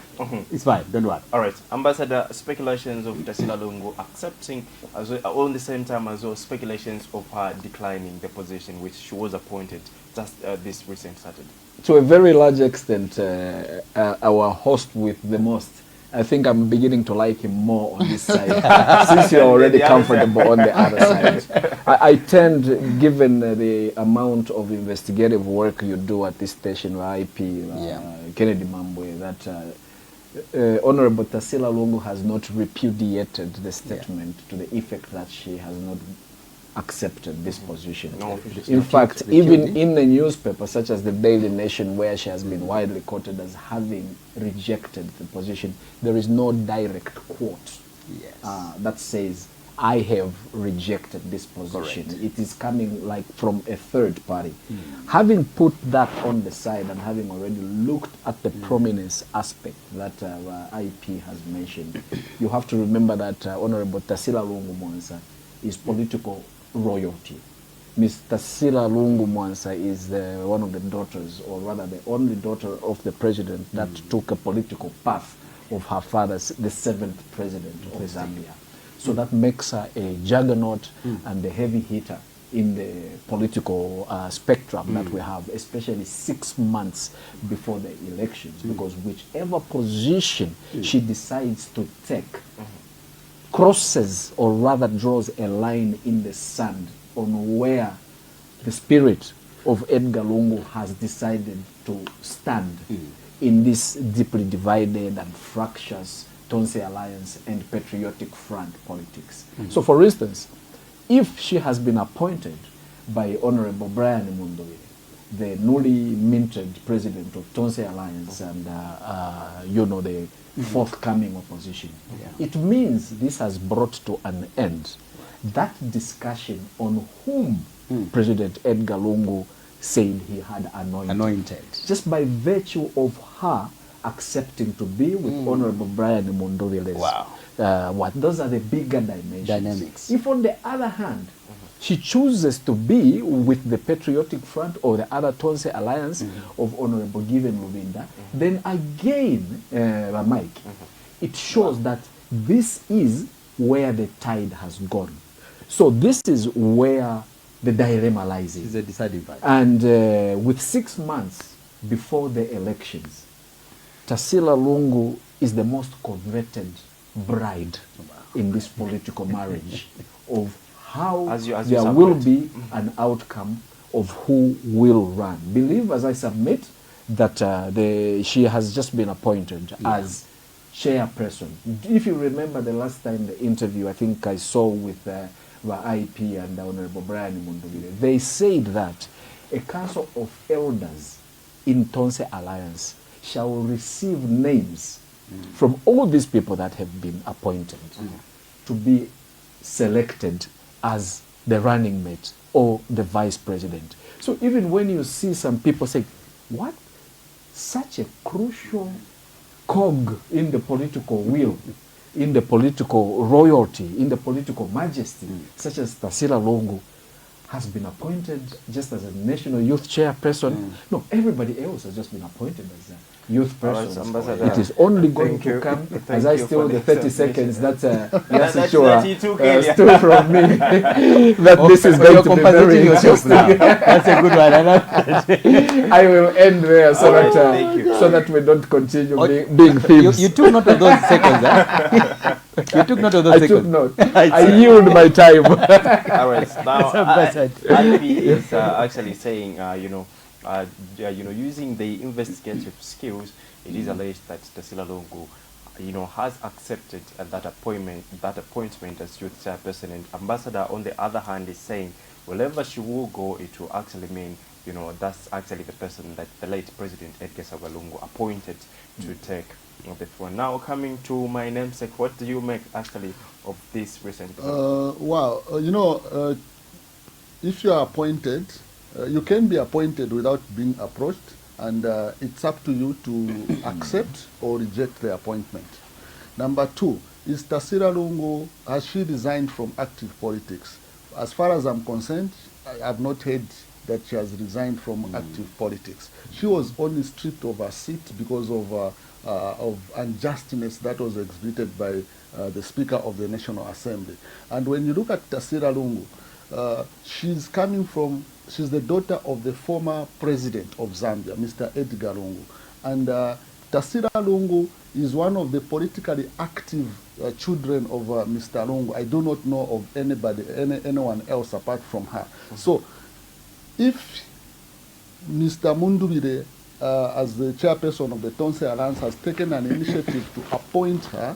It's fine, don't worry. All right, Ambassador, speculations of Tasila Lungu accepting, as well, on the same time as well, speculations of her declining the position which she was appointed just this recent Saturday. To a very large extent, our host with the most, I think I'm beginning to like him more on this side, since you're already comfortable on the other side. I tend, given the amount of investigative work you do at this station, IP, Kennedy Mambwe, that Honorable Tasila Lungu has not repudiated the statement to the effect that she has not accepted this position. No, in fact, even in the newspaper, such as the Daily Nation, where she has been widely quoted as having rejected the position, there is no direct quote that says, I have rejected this position. Correct. It is coming like from a third party. Having put that on the side and having already looked at the prominence aspect that IP has mentioned, you have to remember that Honorable Tasila Lungu Mwansa is political royalty. Ms. Tasila Lungu Mwansa is one of the daughters, or rather the only daughter of the president that took a political path of her father, the 7th president of Zambia. So that makes her a juggernaut and a heavy hitter in the political spectrum that we have, especially 6 months before the elections, because whichever position she decides to take crosses, or rather draws a line in the sand on where the spirit of Edgar Lungu has decided to stand in this deeply divided and fractious Tonse Alliance and Patriotic Front politics. So, for instance, if she has been appointed by Honorable Brian Mundubile, the newly minted president of Tonse Alliance and, you know, the forthcoming opposition, it means this has brought to an end that discussion on whom President Edgar Lungu said he had anointed. Just by virtue of her accepting to be with Honorable Brian Mundubile. What those are the bigger dynamics. If on the other hand, she chooses to be with the Patriotic Front or the other Tonse Alliance of Honorable Given Lubinda, then again, Mike, it shows that this is where the tide has gone. So this is where the dilemma lies in. It's a deciding factor. And with 6 months before the elections, Tasila Lungu is the most coveted bride in this political marriage of how there will be an outcome of who will run. Believe, as I submit, that she has just been appointed as chairperson. If you remember the last time the interview I think I saw with the IP and the Honorable Brian Mundubile, they said that a council of elders in Tonse Alliance shall receive names from all these people that have been appointed to be selected as the running mate or the vice president. So even when you see some people say, what? Such a crucial cog in the political wheel, in the political royalty, in the political majesty, such as Tasila Lungu, has been appointed just as a national youth chairperson. No, everybody else has just been appointed as youth persons. Ambassador. It is only going Thank to you. come Thank as I you steal for the the 30 explanation. seconds that That's Yasishua stole from me. That this is So going you're to be compensating very yourself now. interesting. That's a good one. I love that. I will end there so All right, that thank you. so that we don't continue Oh, being thieves. You took note of those seconds, huh? You took note of those I seconds. took note. I yield my time. All right. Now, Ambassador. IP is actually saying, using the investigative skills, it is alleged that Tasila Lungu, has accepted that appointment as youth chairperson. And Ambassador, on the other hand, is saying wherever she will go, it will actually mean, that's actually the person that the late President Edgar Lungu appointed to take the throne. Now, coming to my namesake, what do you make actually of this recent? Wow, if you are appointed, you can be appointed without being approached, and it's up to you to accept or reject the appointment. Number two, is Tasila Lungu, has she resigned from active politics? As far as I'm concerned, I have not heard that she has resigned from active politics. She was only stripped of her seat because of unjustness that was exhibited by the Speaker of the National Assembly. And when you look at Tasila Lungu, she's the daughter of the former president of Zambia, Mr. Edgar Lungu. And Tasila Lungu is one of the politically active children of Mr. Lungu. I do not know of anyone else apart from her. So, if Mr. Mundubile, as the chairperson of the Tonse Alliance, has taken an initiative to appoint her,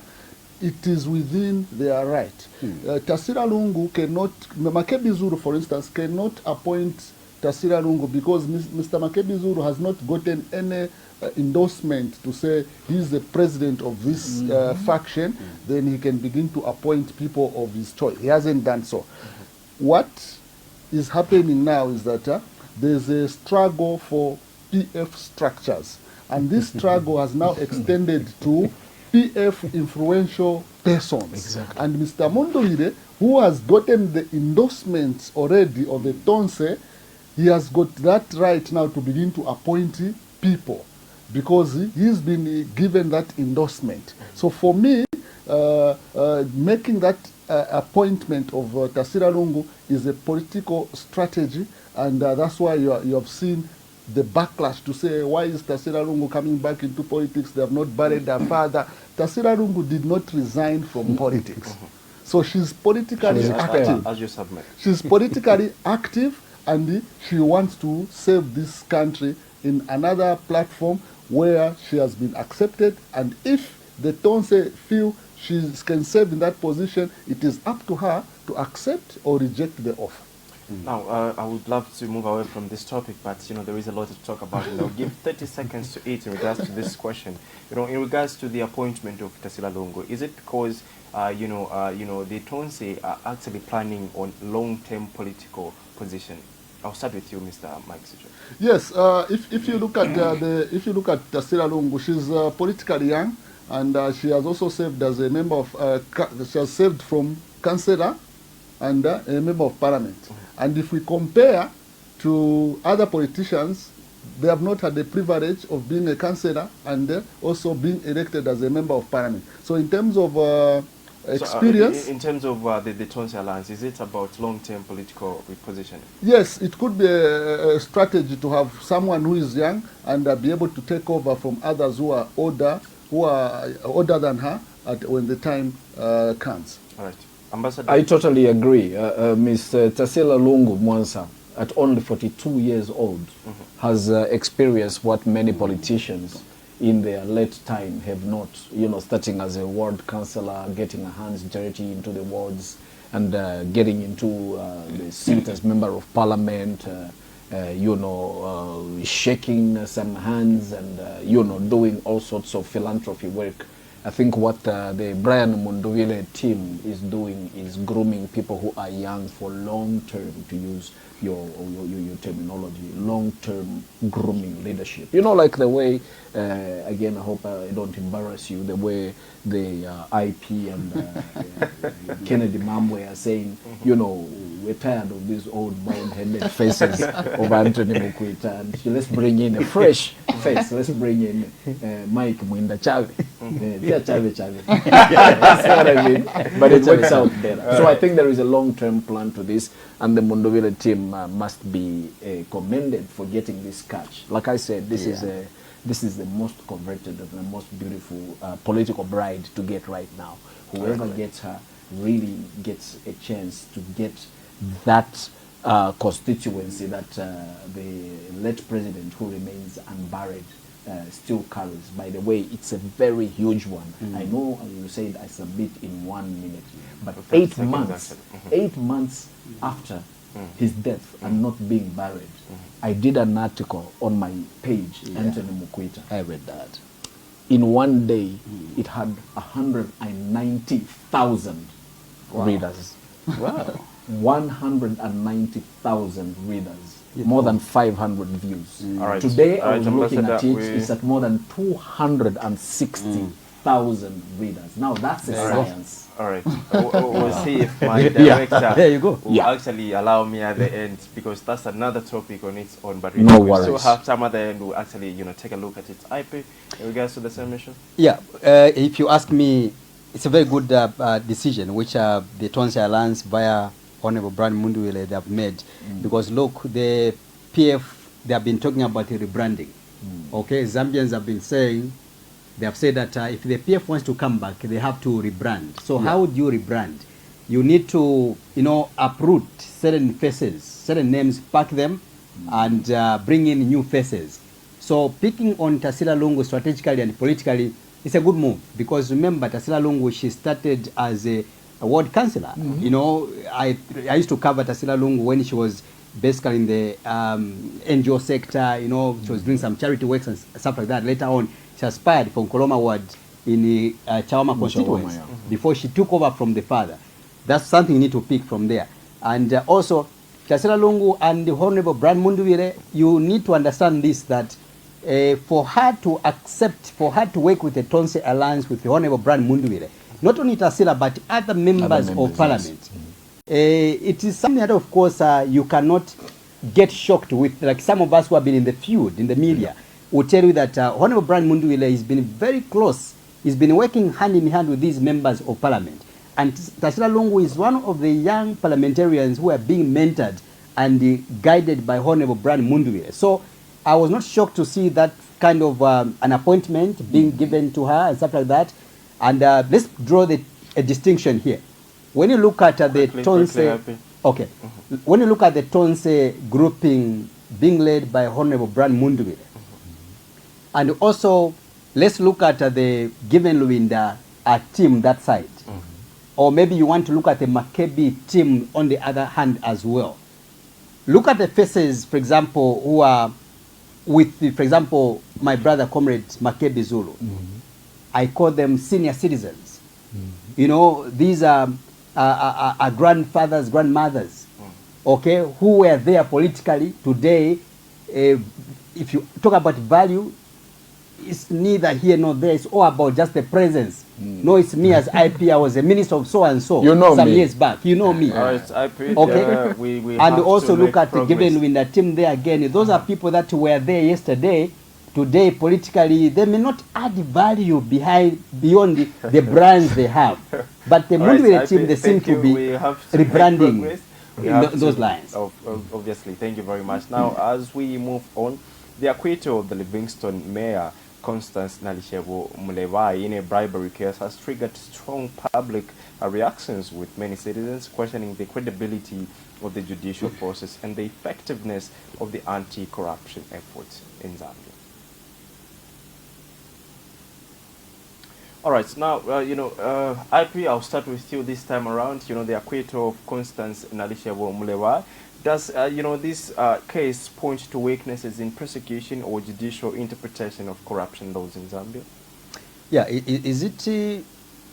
it is within their right. Tasila Lungu cannot, Makebi Zulu, for instance, cannot appoint Tasila Lungu because Mr. Makebi Zulu has not gotten any endorsement to say he's the president of this faction, then he can begin to appoint people of his choice. He hasn't done so. What is happening now is that there's a struggle for PF structures, and this struggle has now extended to PF influential persons. Exactly. And Mr. Mundubile, who has gotten the endorsements already of the Tonse, he has got that right now to begin to appoint people because he's been given that endorsement. So for me, making that appointment of Tasila Lungu is a political strategy, and that's why you have seen the backlash to say, why is Tasila Lungu coming back into politics? They have not buried their father. Tasila Lungu did not resign from politics. So she's politically active. As you submit. She's politically active, and she wants to save this country in another platform where she has been accepted. And if the Tonse feel she can serve in that position, it is up to her to accept or reject the offer. Now, I would love to move away from this topic, but there is a lot to talk about, and I'll give 30 seconds to it in regards to this question. In regards to the appointment of Tasila Lungu, is it because the Tonse are actually planning on long-term political position? I'll start with you, Mr. Mike Sijo. Yes, if you look at Tasila Lungu, she's politically young, and she has also served as a member of. She has served from councillor and a member of parliament. And if we compare to other politicians, they have not had the privilege of being a councillor and also being elected as a member of parliament. So in terms of experience... So, in terms of the Tonse Alliance, is it about long-term political repositioning? Yes, it could be a strategy to have someone who is young and be able to take over from others who are older than her when the time comes. All right. Ambassador? I totally agree. Ms. Tasila Lungu Mwansa, at only 42 years old, has experienced what many politicians in their late time have not, starting as a ward councillor, getting her hands dirty into the wards, and getting into the seat as member of parliament, shaking some hands and, doing all sorts of philanthropy work. I think what the Brian Mundubile team is doing is grooming people who are young for long-term, to use your terminology, long-term grooming leadership. Like the way, again, I hope I don't embarrass you, the way the IP and Kennedy Mambwe are saying, we're tired of these old bald-headed faces of Anthony Mukwita, and let's bring in a fresh face. Let's bring in Mike Mwenda Chave. Chave. That's what I mean. But it works out better. So I think there is a long-term plan to this, and the Mundubile team must be commended for getting this catch. Like I said, this is the most coveted and the most beautiful political bride to get right now. Whoever gets her really gets a chance to get that constituency that the late president, who remains unburied, still carries. By the way, it's a very huge one. I know you said I submit in 1 minute, but 8 months, 8 months after his death and not being buried, I did an article on my page, Anthony Mukwita. I read that. In 1 day, it had 190,000 readers. Wow. 190,000 readers. More than 500 views. All right. Today, I was looking at it, Ambassador, it's at more than 260,000 readers. Now, that's a science. All right. We'll see if my director There you go. will actually allow me at the end, because that's another topic on its own. But No we still worries. have time at the end. We'll actually, take a look at its IP in regards to the same issue. Yeah, if you ask me, it's a very good decision which the Tonse Alliance via Honorable Brian Mundubile they have made, because look, the PF, they have been talking about the rebranding. Okay, Zambians have been saying, they have said that if the PF wants to come back, they have to rebrand. So how would you rebrand? You need to, uproot certain faces, certain names, pack them, and bring in new faces. So picking on Tasila Lungu strategically and politically is a good move, because remember, Tasila Lungu, she started as a ward councillor. I used to cover Tasila Lungu when she was basically in the NGO sector. She was doing some charity works and stuff like that. Later on, she aspired from Koloma ward in the Chawama constituency before she took over from the father. That's something you need to pick from there. And also, Tasila Lungu and the Honorable Brian Mundubile, you need to understand this, that for her to work with the Tonse Alliance with the Honorable Brian Mundubile, not only Tasila but other members of parliament, it is something that, of course, you cannot get shocked with. Like some of us who have been in the field, in the media, will tell you that Honorable Brian Mundubile has been very close. He's been working hand in hand with these members of parliament. And Tasila Lungu is one of the young parliamentarians who are being mentored and guided by Honorable Brian Mundubile. So I was not shocked to see that kind of an appointment being given to her and stuff like that. And let's draw a distinction here. When you look at the Tonse, when you look at the Tonse grouping being led by Honorable Brian Mundubile, and also let's look at the Given Luinda team that side, or maybe you want to look at the Makebi team on the other hand as well. Look at the faces, for example, who are with, for example, my brother comrade Makebi Zulu. I call them senior citizens. These are grandfathers, grandmothers, okay, who were there politically. Today, if you talk about value, it's neither here nor there. It's all about just the presence. No, it's me as IP. I was a minister of so and so some years back. You know me. It's IP. Okay. We and have also to look make at the progress. Given in the team there again. Those are people that were there yesterday. Today, politically, they may not add value beyond the brands they have. But the Mundubile team, they seem to be rebranding those lines. Obviously, thank you very much. Now, as we move on, the acquittal of the Livingston mayor, Constance Nalishevo Mulevai, in a bribery case has triggered strong public reactions, with many citizens questioning the credibility of the judicial process and the effectiveness of the anti-corruption efforts in Zambia. All right, now, IP, I'll start with you this time around. The acquittal of Constance Nalishevo Mulevai. Does, this case point to weaknesses in prosecution or judicial interpretation of corruption laws in Zambia? Yeah, is it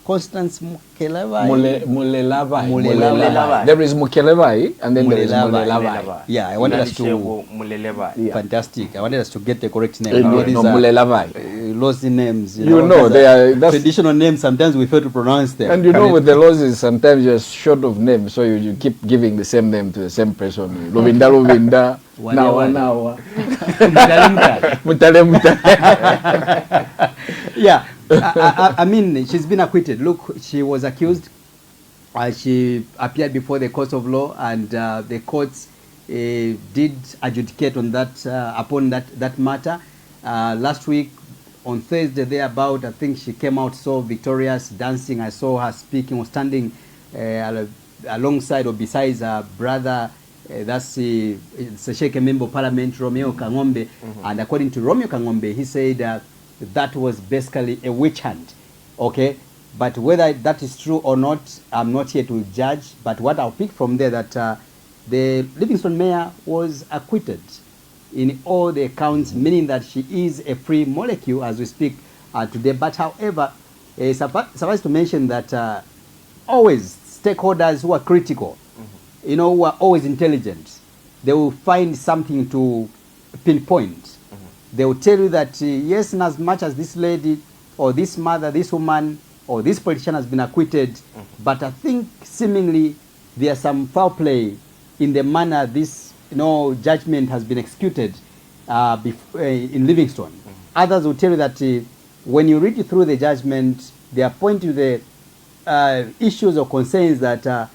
Constance Mukelevai? Mulelevai. There is Mukelevai and then there is Mulelevai. Yeah, I wanted us to... Mulelevai. Fantastic. I wanted us to get the correct name. Mulelevai. Lozi names. They are traditional names. Sometimes we fail to pronounce them. And with the Lozis, sometimes you're short of names, so you keep giving the same name to the same person. Lovinda, Nawa. Yeah, I mean, she's been acquitted. Look, she was accused. She appeared before the courts of law, and the courts did adjudicate on that upon that matter. Last week, on Thursday, thereabout, I think she came out so victorious, dancing. I saw her speaking or standing alongside or besides her brother. That's the Sheikh Member of Parliament, Romeo Kangombe. And according to Romeo Kangombe, he said that was basically a witch hunt. Okay? But whether that is true or not, I'm not here to judge. But what I'll pick from there, that the Livingstone mayor was acquitted in all the accounts, meaning that she is a free molecule as we speak today. But however, suffice to mention that always stakeholders who are critical, who are always intelligent, they will find something to pinpoint. They will tell you that, yes, in as much as this lady or this mother, this woman, or this politician has been acquitted, but I think seemingly there's some foul play in the manner this judgment has been executed in Livingstone. Others will tell you that when you read through the judgment, they are pointing to the issues or concerns that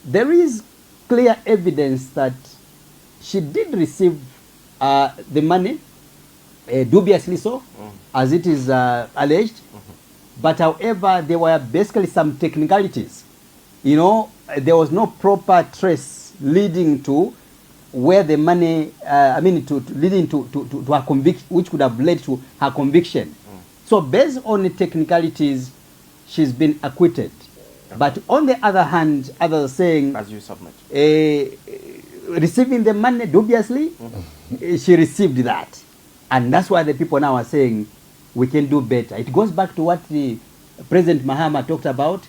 there is clear evidence that she did receive the money, dubiously so, as it is alleged. But however, there were basically some technicalities. There was no proper trace leading to where the money, leading to her conviction, which could have led to her conviction. So based on the technicalities, she's been acquitted. But on the other hand, others are saying, as you submit, receiving the money dubiously, she received that. And that's why the people now are saying, we can do better. It goes back to what the President Mahama talked about: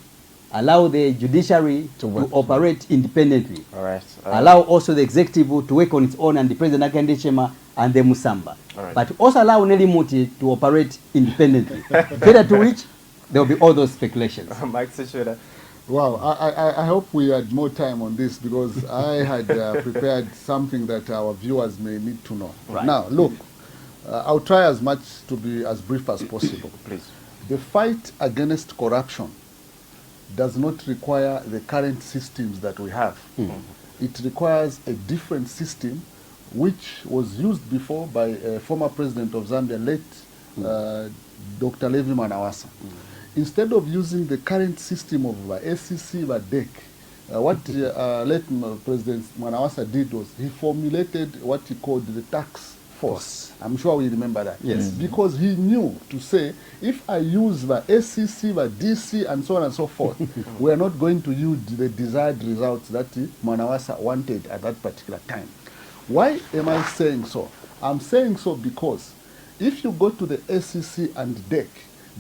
allow the judiciary to operate independently. All right. Allow also the executive to work on its own, and the President Akandeshema and the Musamba. Right. But also allow Nelly Muti to operate independently. Further to which, there will be all those speculations. Mike Sishoda. Wow, I hope we had more time on this, because I had prepared something that our viewers may need to know. Right. Now, look, I'll try as much to be as brief as possible. Please. The fight against corruption does not require the current systems that we have. It requires a different system, which was used before by a former president of Zambia, late Dr. Levi Manawasa. Instead of using the current system of SCC, DEC, what late President Manawasa did was he formulated what he called the tax force. I'm sure we remember that. Yes. Because he knew to say, if I use the SCC, the DC, and so on and so forth, we are not going to yield the desired results that Manawasa wanted at that particular time. Why am I saying so? I'm saying so because if you go to the SCC and DEC,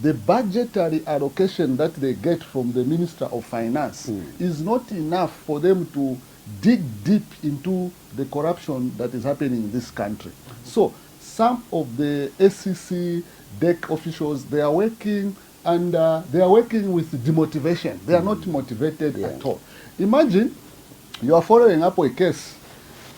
the budgetary allocation that they get from the Minister of Finance is not enough for them to dig deep into the corruption that is happening in this country. So some of the SCC, DEC officials, they are working, and they are working with demotivation. They are not motivated at all. Imagine you are following up a case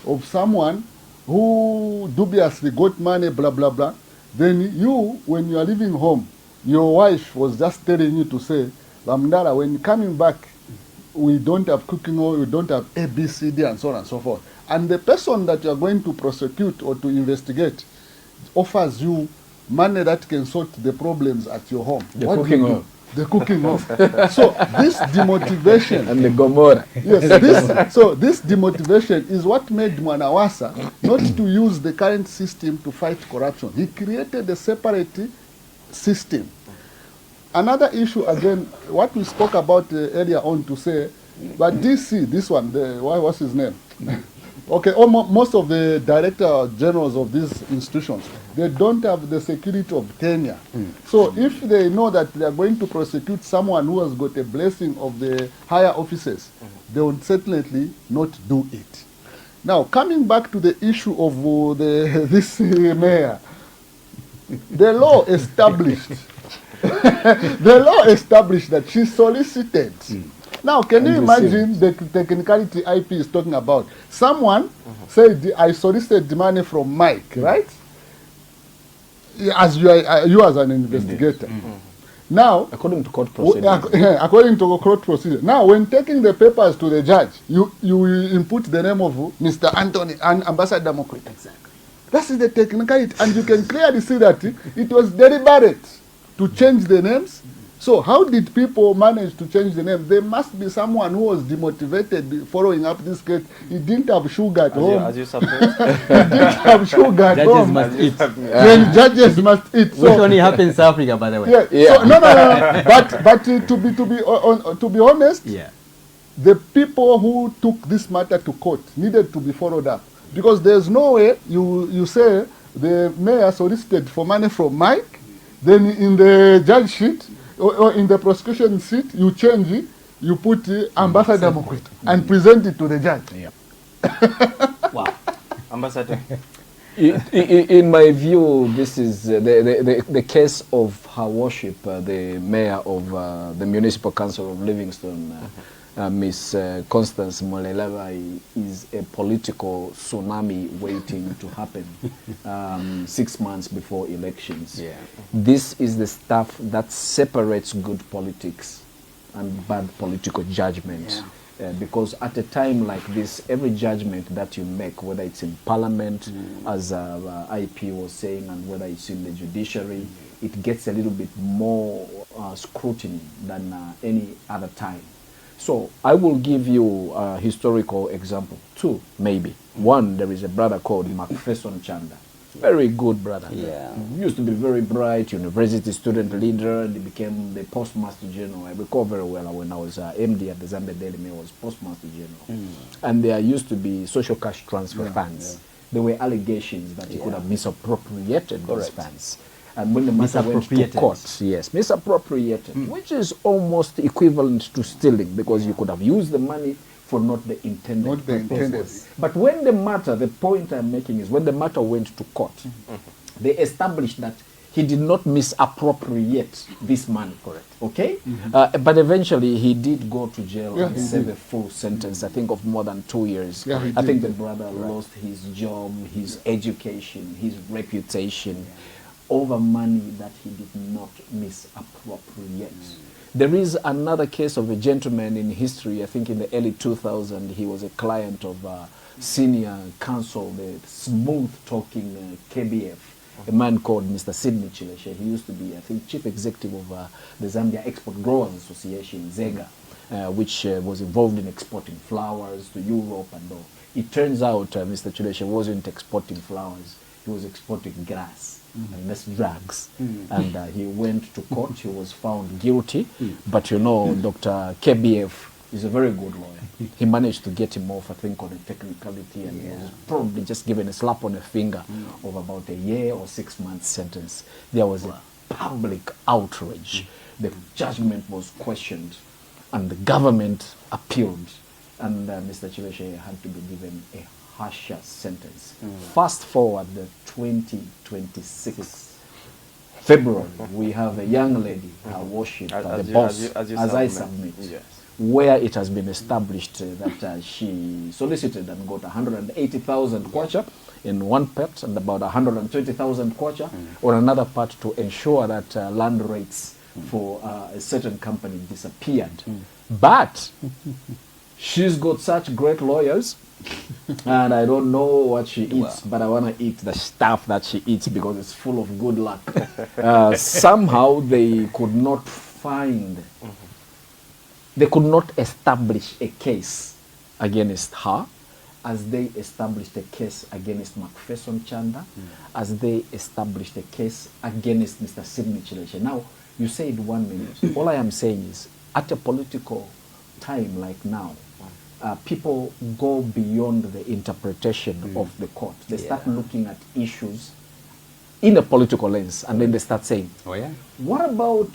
of someone who dubiously got money, blah, blah, blah. Then you, when you are leaving home, your wife was just telling you to say, Lamdara, when coming back, we don't have cooking oil, we don't have A, B, C, D, and so on and so forth. And the person that you are going to prosecute or to investigate offers you money that can sort the problems at your home. What cooking oil. The cooking oil. So this demotivation. And the Gomorrah. Yes, so this demotivation is what made Manawasa not to use the current system to fight corruption. He created a separate system. Another issue, again, what we spoke about earlier on, to say, but DC, this one, what's his name? Okay, most of the director generals of these institutions, they don't have the security of tenure. So if they know that they are going to prosecute someone who has got a blessing of the higher officers, they will certainly not do it. Now, coming back to the issue of this mayor, the law established the law established that she solicited. Now, can you imagine the technicality IP is talking about? Someone said, I solicited the money from Mike, right? As you as an investigator. Now, according to court procedure. According to court procedure. Now, when taking the papers to the judge, you input the name of Mr. Anthony and Ambassador Mokwet. Exactly. That is the technicality, and you can clearly see that it was deliberate to change the names. So how did people manage to change the name? There must be someone who was demotivated following up this case. He didn't have sugar at home. As you suppose. He didn't have sugar at home. Must eat. When judges must eat. Which only happens in South Africa, by the way. Yeah. So, no. But to be honest, the people who took this matter to court needed to be followed up, because there's no way you say the mayor solicited for money from Mike, then in the judge sheet or in the prosecution sheet you change it, you put Ambassador Mokwet and present it to the judge. Wow. Ambassador. In my view, this is the case of Her Worship, the mayor of the Municipal Council of Livingstone, Miss Constance Molelava, is a political tsunami waiting to happen 6 months before elections. This is the stuff that separates good politics and bad political judgment. Because at a time like this, every judgment that you make, whether it's in Parliament, as IP was saying, and whether it's in the judiciary, it gets a little bit more scrutiny than any other time. So I will give you a historical example, two maybe. One, there is a brother called Macpherson Chanda. Very good brother. He used to be very bright, university student leader, and he became the Postmaster General. I recall very well when I was MD at the Zambia Daily Mail, was Postmaster General. And there used to be social cash transfer funds. There were allegations that he could have misappropriated those funds. And when the matter went to court, misappropriated, which is almost equivalent to stealing, because you could have used the money for not the intended purpose. But when the matter, the point I'm making is, when the matter went to court, they established that he did not misappropriate this money. Correct. Okay? But eventually he did go to jail and serve a full sentence, I think of more than 2 years. I think the brother lost his job, his education, his reputation, over money that he did not misappropriate. There is another case of a gentleman in history, I think in the early 2000s, he was a client of senior counsel, the smooth-talking KBF, a man called Mr. Sidney Chileshe. He used to be, I think, chief executive of the Zambia Export Growers Association, ZEGA, which was involved in exporting flowers to Europe and all. It turns out Mr. Chileshe wasn't exporting flowers, he was exporting grass. And less drugs. And he went to court. He was found guilty. But you know, Dr. KBF is a very good lawyer. He managed to get him off, I think, on a technicality, and he was probably just given a slap on the finger of about a year or 6 months sentence. There was a public outrage. The judgment was questioned, and the government appealed, and Mr. Chileshe had to be given a harsher sentence. Fast forward the 2026 February, we have a young lady, Her Worship, the boss, as I submit, where it has been established that she solicited and got 180,000 kwacha in one part and about 120,000 kwacha on another part, to ensure that land rates for a certain company disappeared. But she's got such great lawyers, and I don't know what she eats, but I want to eat the stuff that she eats because it's full of good luck. Somehow they could not find, they could not establish a case against her, as they established a case against Macpherson Chanda, as they established a case against Mr. Sidney Chileshe. Now, you said 1 minute. All I am saying is, at a political time like now, people go beyond the interpretation of the court. They start looking at issues in a political lens, and then they start saying, Oh, yeah. what about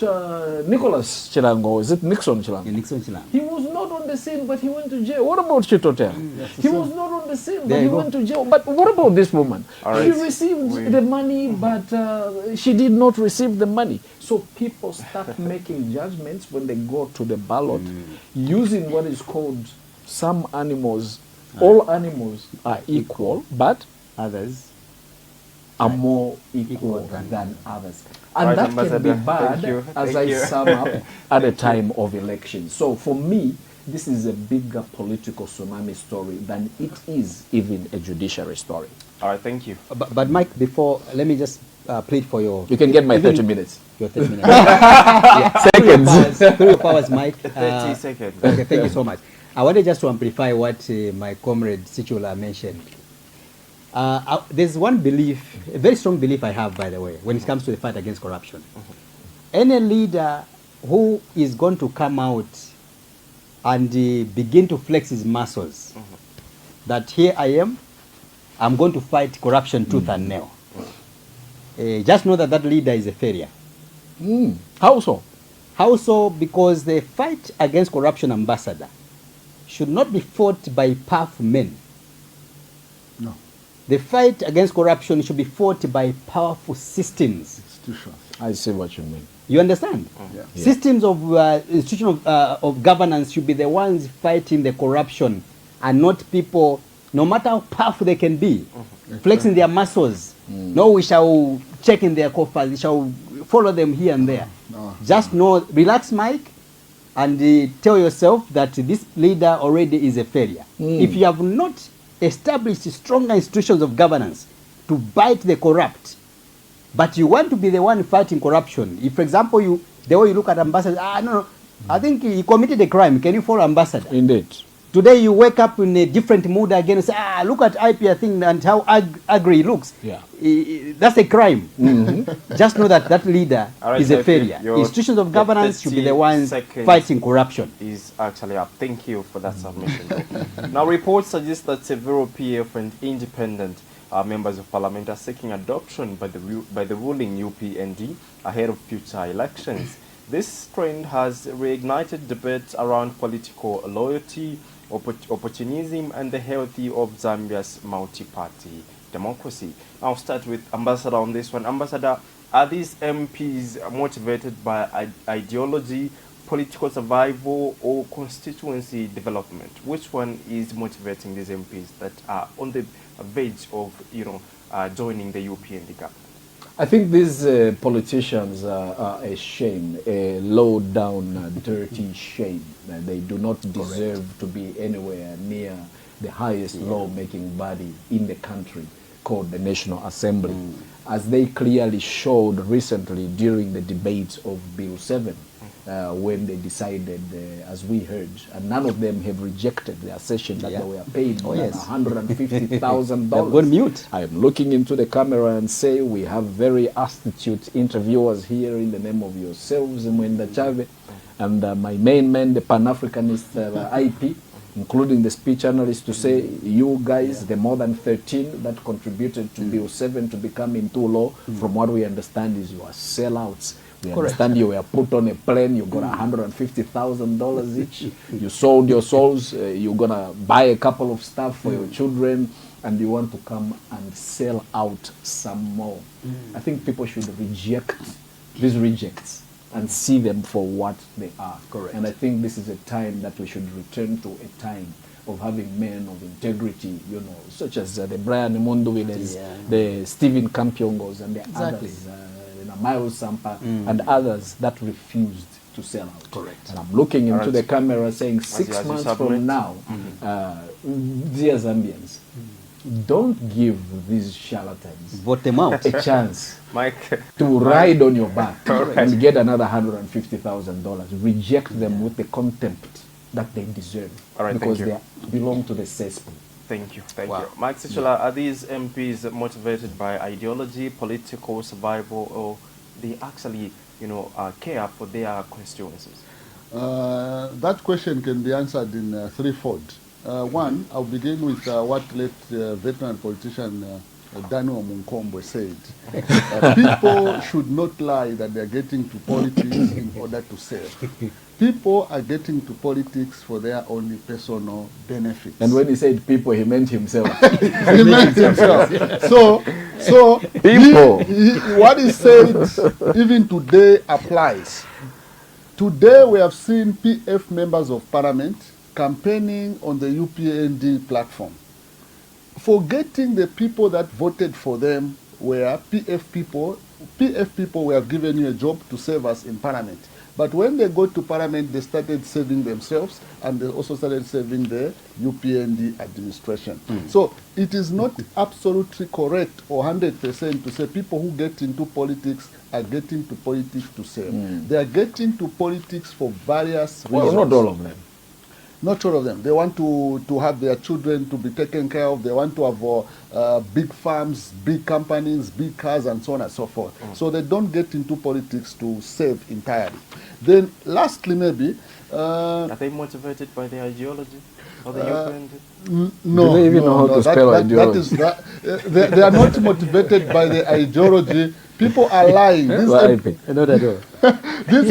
Nicholas Chilango? Is it Nixon Chilango? Yeah, Nixon Chilango. He was not on the scene, but he went to jail. What about Chitotea? He was not on the scene, but There he you go. went to jail. But what about this woman? All She right. received the money, but she did not receive the money. So people start making judgments when they go to the ballot using what is called some animals. All animals are equal, but Others. are more equal than others. And Right, that can be Ambassador. bad, Thank you. as Thank I you. sum up, at a time of election. So for me, this is a bigger political tsunami story than it is even a judiciary story. All right, thank you. But Mike, before, let me just plead for your... You can get my even- 30 minutes. Your 30 minutes. Yeah. Seconds. Through your powers, Mike. 30 seconds. Okay, thank you so much. I wanted just to amplify what my comrade Sichula mentioned. There's one belief, a very strong belief I have, by the way, when it comes to the fight against corruption. Any leader who is going to come out and begin to flex his muscles, that here I am, I'm going to fight corruption tooth and nail. Just know that that leader is a failure. How so? How so? Because the fight against corruption, Ambassador, should not be fought by powerful men. No. The fight against corruption should be fought by powerful systems. Institutions. I see what you mean. You understand? Yeah. Systems of institution of governance should be the ones fighting the corruption, and not people, no matter how powerful they can be, flexing their muscles. No, we shall check in their coffers. We shall follow them here and there. No. Just know, relax, Mike, and tell yourself that this leader already is a failure. If you have not established stronger institutions of governance to bite the corrupt, but you want to be the one fighting corruption. If, for example, the way you look at ambassadors, no, I think he committed a crime. Can you follow ambassador? Indeed. Today you wake up in a different mood again and say, look at IP, I think, and how ugly he looks. Yeah. That's a crime. Just know that that leader All right, is a so failure. your Institutions of governance should be the ones 30 seconds fighting corruption. Is actually up. Thank you for that submission. Now, reports suggest that several PF and independent members of parliament are seeking adoption by the ruling UPND ahead of future elections. This trend has reignited debates around political loyalty, opportunism, and the health of Zambia's multi-party democracy. I'll start with Ambassador on this one. Ambassador, are these MPs motivated by ideology, political survival, or constituency development? Which one is motivating these MPs that are on the verge of, joining the UPND government? I think these politicians are a shame, a low-down, dirty shame. They do not deserve to be anywhere near the highest law-making body in the country, called the National Assembly, as they clearly showed recently during the debate of Bill 7, when they decided, as we heard, and none of them have rejected the assertion that they were paid more than $150,000. They've gone mute. I am looking into the camera and say we have very astute interviewers here in the name of yourselves, Mwenda Chave, and my main man, the Pan-Africanist IP, including the speech analyst, to say you guys, the more than 13 that contributed to Bill 7 to become into law, from what we understand is you are sellouts. We understand you were put on a plane, you got $150,000 each, you sold your souls, you're going to buy a couple of stuff for your children, and you want to come and sell out some more. I think people should reject these rejects and see them for what they are. Correct. And I think this is a time that we should return to a time of having men of integrity, such as the Brian Mundubiles, the Stephen Kampiongos, and the others, Miles Sampa, and others that refused to sell out. Correct. And I'm looking into the camera saying 6 as you months submit. from now, dear Zambians, don't give these charlatans Vote them out. a chance Mike, to ride on your back Correct. and get another $150,000. Reject them with the contempt that they deserve, All right, because thank they belong to the cesspool. thank you. Mike Sichula, are these MPs motivated by ideology, political survival, or they actually, care for their constituencies? That question can be answered in threefold. One, I'll begin with what late veteran politician Daniel Munkombo said, people should not lie that they're getting to politics in order to serve. People are getting to politics for their only personal benefits. And when he said people, he meant himself. He meant himself. So people. What he said even today applies. Today we have seen PF members of parliament campaigning on the UPND platform, forgetting the people that voted for them were PF people. PF people were given you a job to serve us in parliament. But when they got to parliament, they started serving themselves, and they also started serving the UPND administration. So it is not absolutely correct or 100% to say people who get into politics are getting to politics to serve. They are getting to politics for various reasons. Well, not all of them. Not all of them. They want to have their children to be taken care of. They want to have big farms, big companies, big cars, and so on and so forth. So they don't get into politics to serve entirely. Then lastly, maybe... are they motivated by their ideology? Or the UPND? No. Do they even know how to spell ideology? They are not motivated by the ideology. People are lying. These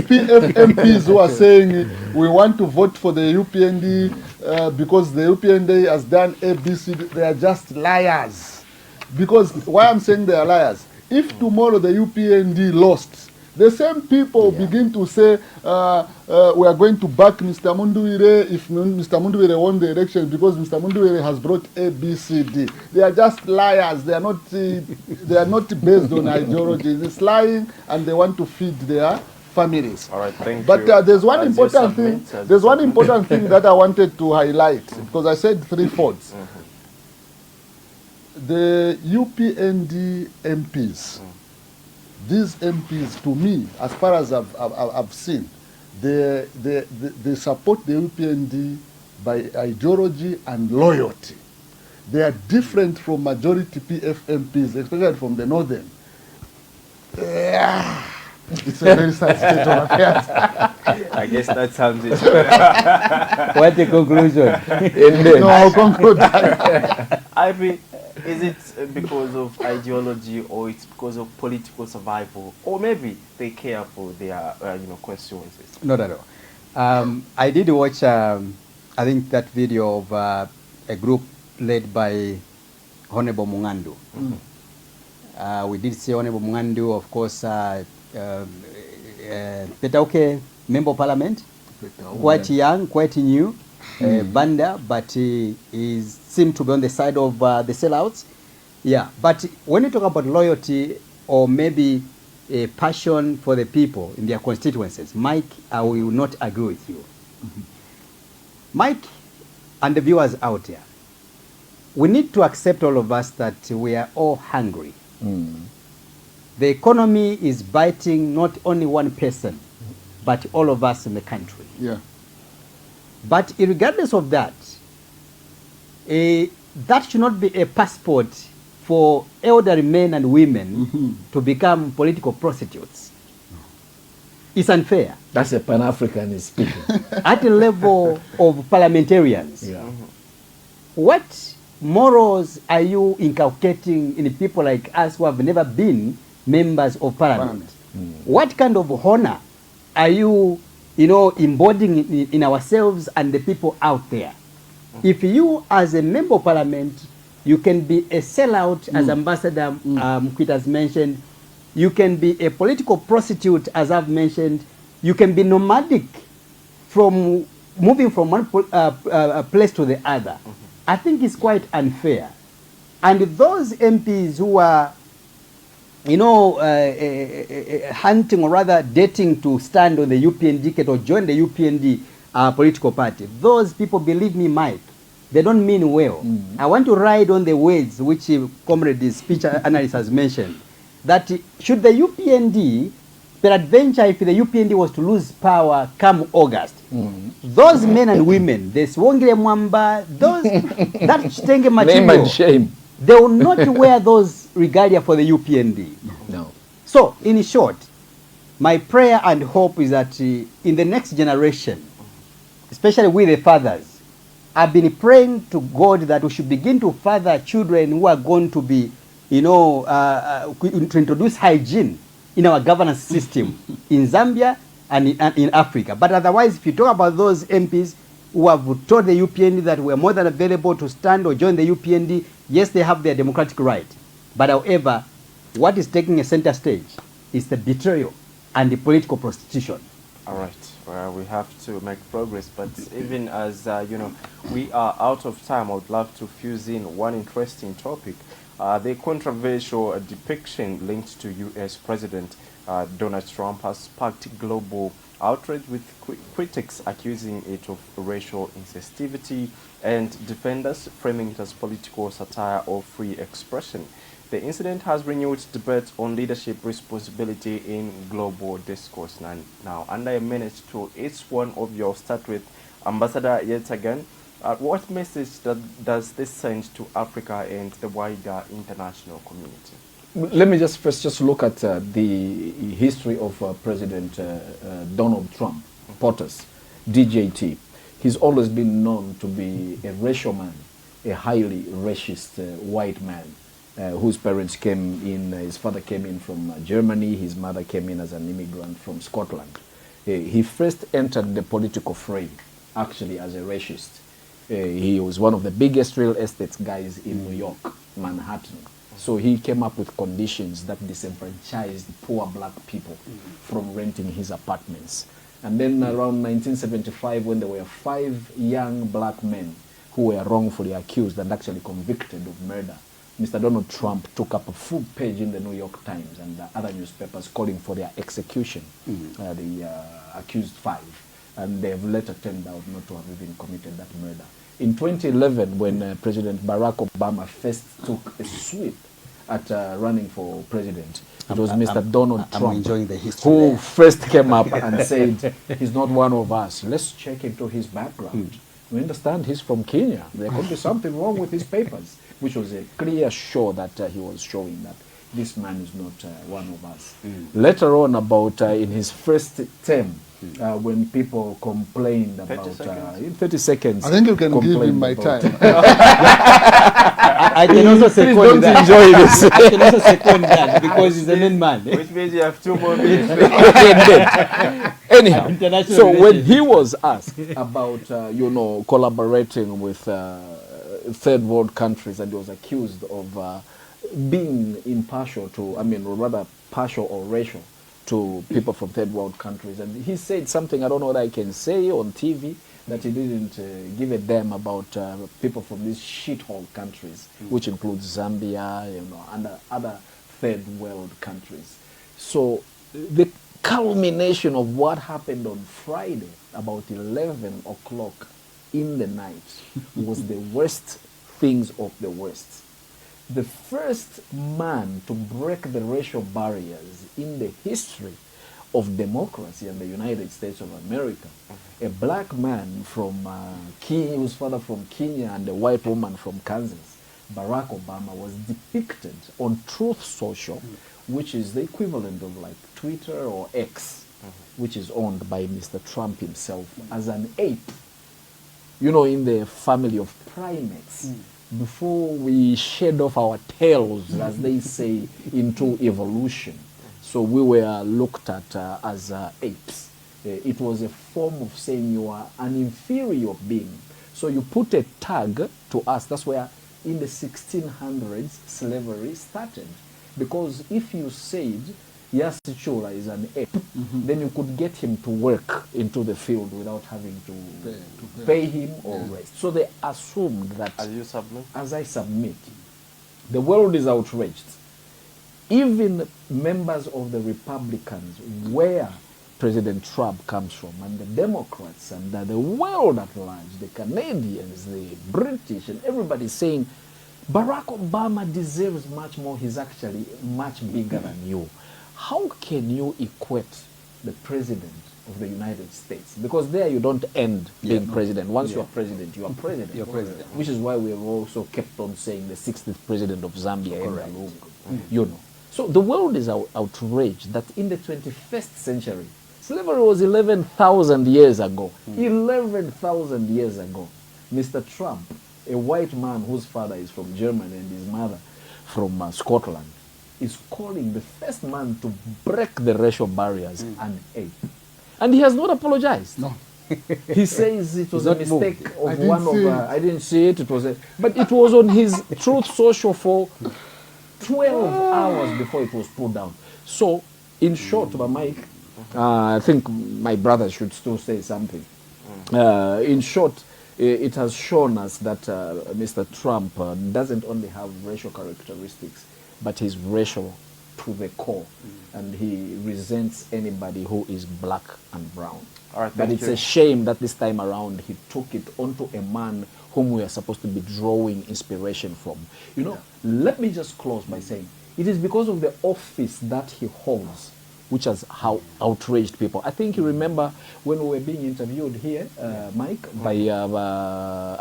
PF MPs who are saying we want to vote for the UPND because the UPND has done ABC, they are just liars. Because why I'm saying they are liars? If tomorrow the UPND lost, the same people begin to say we are going to back Mr. Mundubile if Mr. Mundubile won the election because Mr. Mundubile has brought ABCD. They are just liars. They are not based on ideology. It's lying, and they want to feed their families. All right, thank you. But there's one important thing. There's one important thing that I wanted to highlight because I said three-fourths. The UPND MPs. These MPs, to me, as far as I've seen, they support the UPND by ideology and loyalty. They are different from majority PF MPs, especially from the northern. It's a very sad state of affairs. I guess that sounds it. What the conclusion? No, I'll conclude that. Ivy, is it because of ideology, or it's because of political survival, or maybe they care for their constituencies? Not at all. I did watch, I think, that video of a group led by Honorable Mungandu. We did see Honorable Mungandu, of course, Petauke, Member of Parliament, quite young, quite new, Banda, but he seemed to be on the side of the sellouts. Yeah, but when you talk about loyalty or maybe a passion for the people in their constituencies, Mike, I will not agree with you. Mike and the viewers out there, we need to accept, all of us, that we are all hungry. The economy is biting not only one person, but all of us in the country. Yeah. But regardless of that, that should not be a passport for elderly men and women to become political prostitutes. It's unfair. That's a Pan-African speaking. At the level of parliamentarians, what morals are you inculcating in people like us who have never been members of parliament? What kind of honor are you, embodying in ourselves and the people out there? If you, as a member of parliament, you can be a sellout, as Ambassador Mkwita has mentioned. You can be a political prostitute, as I've mentioned. You can be nomadic, from moving from one place to the other. I think it's quite unfair. And those MPs who are, hunting, or rather dating to stand on the UPND ticket or join the UPND political party, those people, believe me, Mike, they don't mean well. I want to ride on the words which Comrade, the speech analyst, has mentioned, that should the UPND, peradventure, if the UPND was to lose power come August, those men and women, the Swongile Mwamba, those, that Chitenge material, name and shame, they will not wear those regalia for the UPND. No. So, in short, my prayer and hope is that in the next generation, especially with the fathers, I've been praying to God that we should begin to father children who are going to be you know, to introduce hygiene in our governance system in Zambia and in Africa. But otherwise, if you talk about those MPs who have told the UPND that we are more than available to stand or join the UPND, yes, they have their democratic right. But however, what is taking a center stage is the betrayal and the political prostitution. All right. Well, we have to make progress, but even as you know, we are out of time. I would love to fuse in one interesting topic: the controversial depiction linked to U.S. President Donald Trump has sparked global outrage, with critics accusing it of racial insensitivity and defenders framing it as political satire or free expression. The incident has renewed debate on leadership responsibility in global discourse. Now, under a minute to each one of you, I'll start with Ambassador yet again. What message does this send to Africa and the wider international community? Let me just look at the history of President Donald Trump, POTUS, DJT. He's always been known to be a racial man, a highly racist white man. Whose parents came in, his father came in from Germany, his mother came in as an immigrant from Scotland. He first entered the political fray, actually, as a racist. He was one of the biggest real estate guys in New York, Manhattan. So he came up with conditions that disenfranchised poor black people from renting his apartments. And then around 1975, when there were 5 young black men who were wrongfully accused and actually convicted of murder, Mr. Donald Trump took up a full page in the New York Times and other newspapers calling for their execution, the accused 5. And they have later turned out not to have even committed that murder. In 2011, when President Barack Obama first took a sweep at running for president, it was Mr. Donald Trump who first came up and said, he's not one of us. Let's check into his background. We understand he's from Kenya. There could be something wrong with his papers, which was a clear show that he was showing that this man is not one of us. Later on, about in his first term, when people complained about... in 30 seconds. I think you can give him my time. I can also second don't that. Enjoy this. I can also second that because he's a main man. Which means you have 2 more minutes. Anyhow, so when he was asked about, you know, collaborating with third world countries, and he was accused of being impartial to, I mean, or rather partial or racial to people from third world countries. And he said something, I don't know what I can say on TV, that he didn't give a damn about people from these shithole countries, which includes Zambia, you know, and other third world countries. So the culmination of what happened on Friday, about 11 o'clock in the night, was the worst things of the worst. The first man to break the racial barriers in the history of democracy in the United States of America, a black man from Kenya, whose father from Kenya, and a white woman from Kansas, Barack Obama, was depicted on Truth Social, which is the equivalent of like Twitter or X, which is owned by Mr. Trump himself, as an ape, you know, in the family of primates. Before we shed off our tails, as they say, into evolution. So we were looked at as apes. It was a form of saying you are an inferior being. So you put a tag to us. That's where in the 1600s slavery started. Because if you said Yasichura is an ape, then you could get him to work into the field without having to pay him or rest. So they assumed that as I submit, the world is outraged. Even members of the Republicans, where President Trump comes from, and the Democrats, and the world at large, the Canadians, the British, and everybody saying, Barack Obama deserves much more. He's actually much bigger than you. How can you equate the president of the United States? Because there you don't end being president. Once you are president, you are president. You're president. Which is why we have also kept on saying the 60th president of Zambia, Lungu. You know. So the world is outraged that in the 21st century, slavery was 11,000 years ago. 11,000 years ago. Mr. Trump, a white man whose father is from Germany and his mother from Scotland is calling the first man to break the racial barriers an ape. And he has not apologized. No. He says it was a mistake of I didn't see it. It was but it was on his Truth Social for 12 hours before it was pulled down. So, in short, Mike, I think my brother should still say something. In short, it has shown us that Mr. Trump doesn't only have racial characteristics, but he's racial to the core, and he resents anybody who is black and brown. All right, but it's a shame that this time around he took it onto a man whom we are supposed to be drawing inspiration from. You know, let me just close by saying it is because of the office that he holds which has how outraged people. I think you remember when we were being interviewed here, Mike, by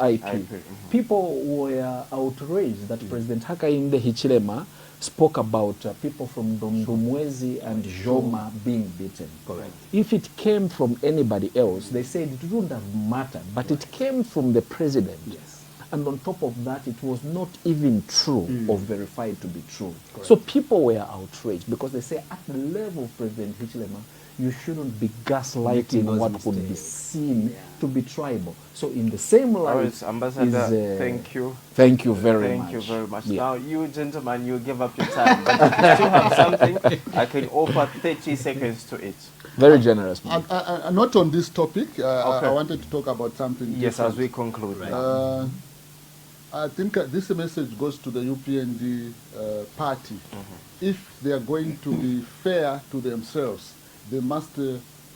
IP. People were outraged that President Hakainde Hichilema spoke about people from Dondumwezi and Joma being beaten. Correct. If it came from anybody else, they said it wouldn't have mattered, but it came from the president. Yes. And on top of that, it was not even true or verified to be true. Correct. So people were outraged because they say at the level of President Hichilema, you shouldn't be gaslighting what could be seen to be tribal. So in the same light, Ambassador, thank you. Thank you very much. Thank you very much. Yeah. Now, you gentlemen, you give up your time. But if you still have something, I can offer 30 seconds to it. Very generous, man. Not on this topic. I wanted to talk about something Yes, different. as we conclude. Right. I think this message goes to the UPND party. If they are going to be fair to themselves, they must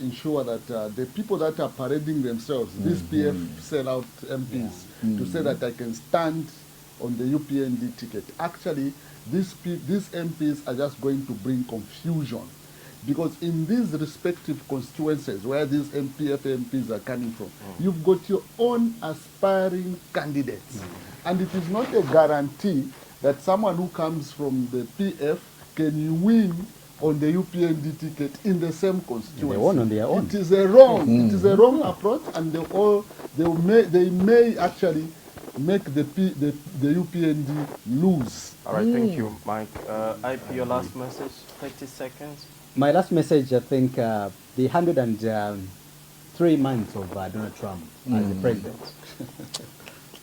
ensure that the people that are parading themselves, these PF sellout MPs, to say that I can stand on the UPND ticket. Actually, these MPs are just going to bring confusion. Because in these respective constituencies where these MPs are coming from, you've got your own aspiring candidates. And it is not a guarantee that someone who comes from the PF can win on the UPND ticket in the same constituency. They won on their own. It is a wrong, it is a wrong approach, and they may actually make the UPND lose. All right, thank you, Mike. IP, your last message, 30 seconds. My last message, I think, the 103 months of Donald Trump as the president.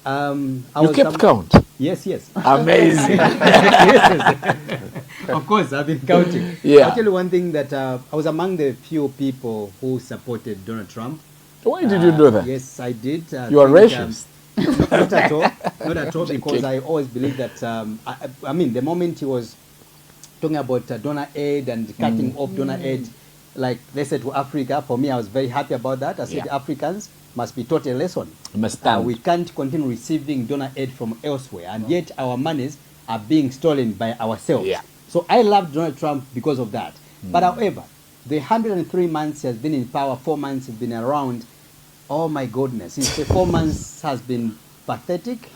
You kept count? Yes, yes. Amazing. Yes. Of course, I've been counting. Yeah. I'll tell you one thing that I was among the few people who supported Donald Trump. Why did you do that? Yes, I did. You are racist. Not at all. Not at all, because I always believe that, I mean, the moment he was talking about donor aid and cutting off donor aid, like they said to Africa, for me, I was very happy about that. I said Africans must be taught a lesson. We can't continue receiving donor aid from elsewhere, and yet our monies are being stolen by ourselves. Yeah. So I love Donald Trump because of that. But however, the 103 months he has been in power, 4 months he's been around, oh my goodness, the 4 months has been pathetic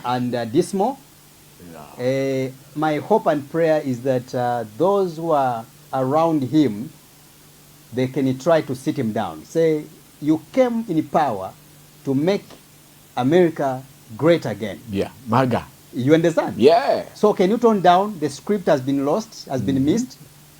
and dismal. My hope and prayer is that those who are around him, they can try to sit him down. Say, you came in power to make America great again. Yeah, MAGA. You understand? Yeah. So can you tone down? The script has been lost, has been missed.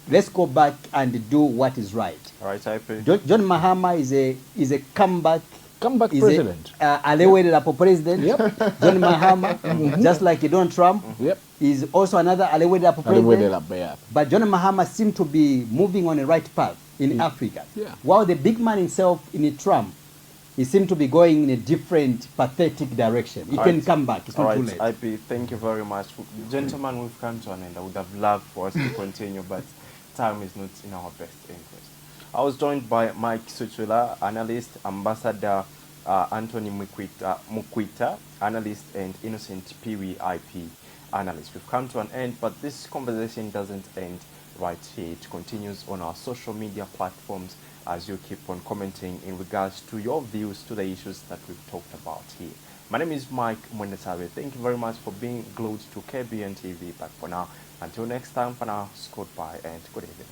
Let's go back and do what is right. All right, IP. John Mahama is a comeback president. Alewede president. Yep. John Mahama, just like Donald Trump, is also another Alewede president. But John Mahama seemed to be moving on the right path in Africa. Yeah. While the big man himself in Trump, he seemed to be going in a different, pathetic direction. He can come back. It's not too late. IP, thank you very much. Gentlemen, we've come to an end. I would have loved for us to continue, but time is not in our best interest. I was joined by Mike Suchula, analyst, Ambassador Anthony Mukwita, analyst, and Innocent Peewee IP analyst. We've come to an end, but this conversation doesn't end right here. It continues on our social media platforms as you keep on commenting in regards to your views to the issues that we've talked about here. My name is Mike Mundubile. Thank you very much for being glued to KBN TV. But for now, until next time, for now, goodbye and good evening.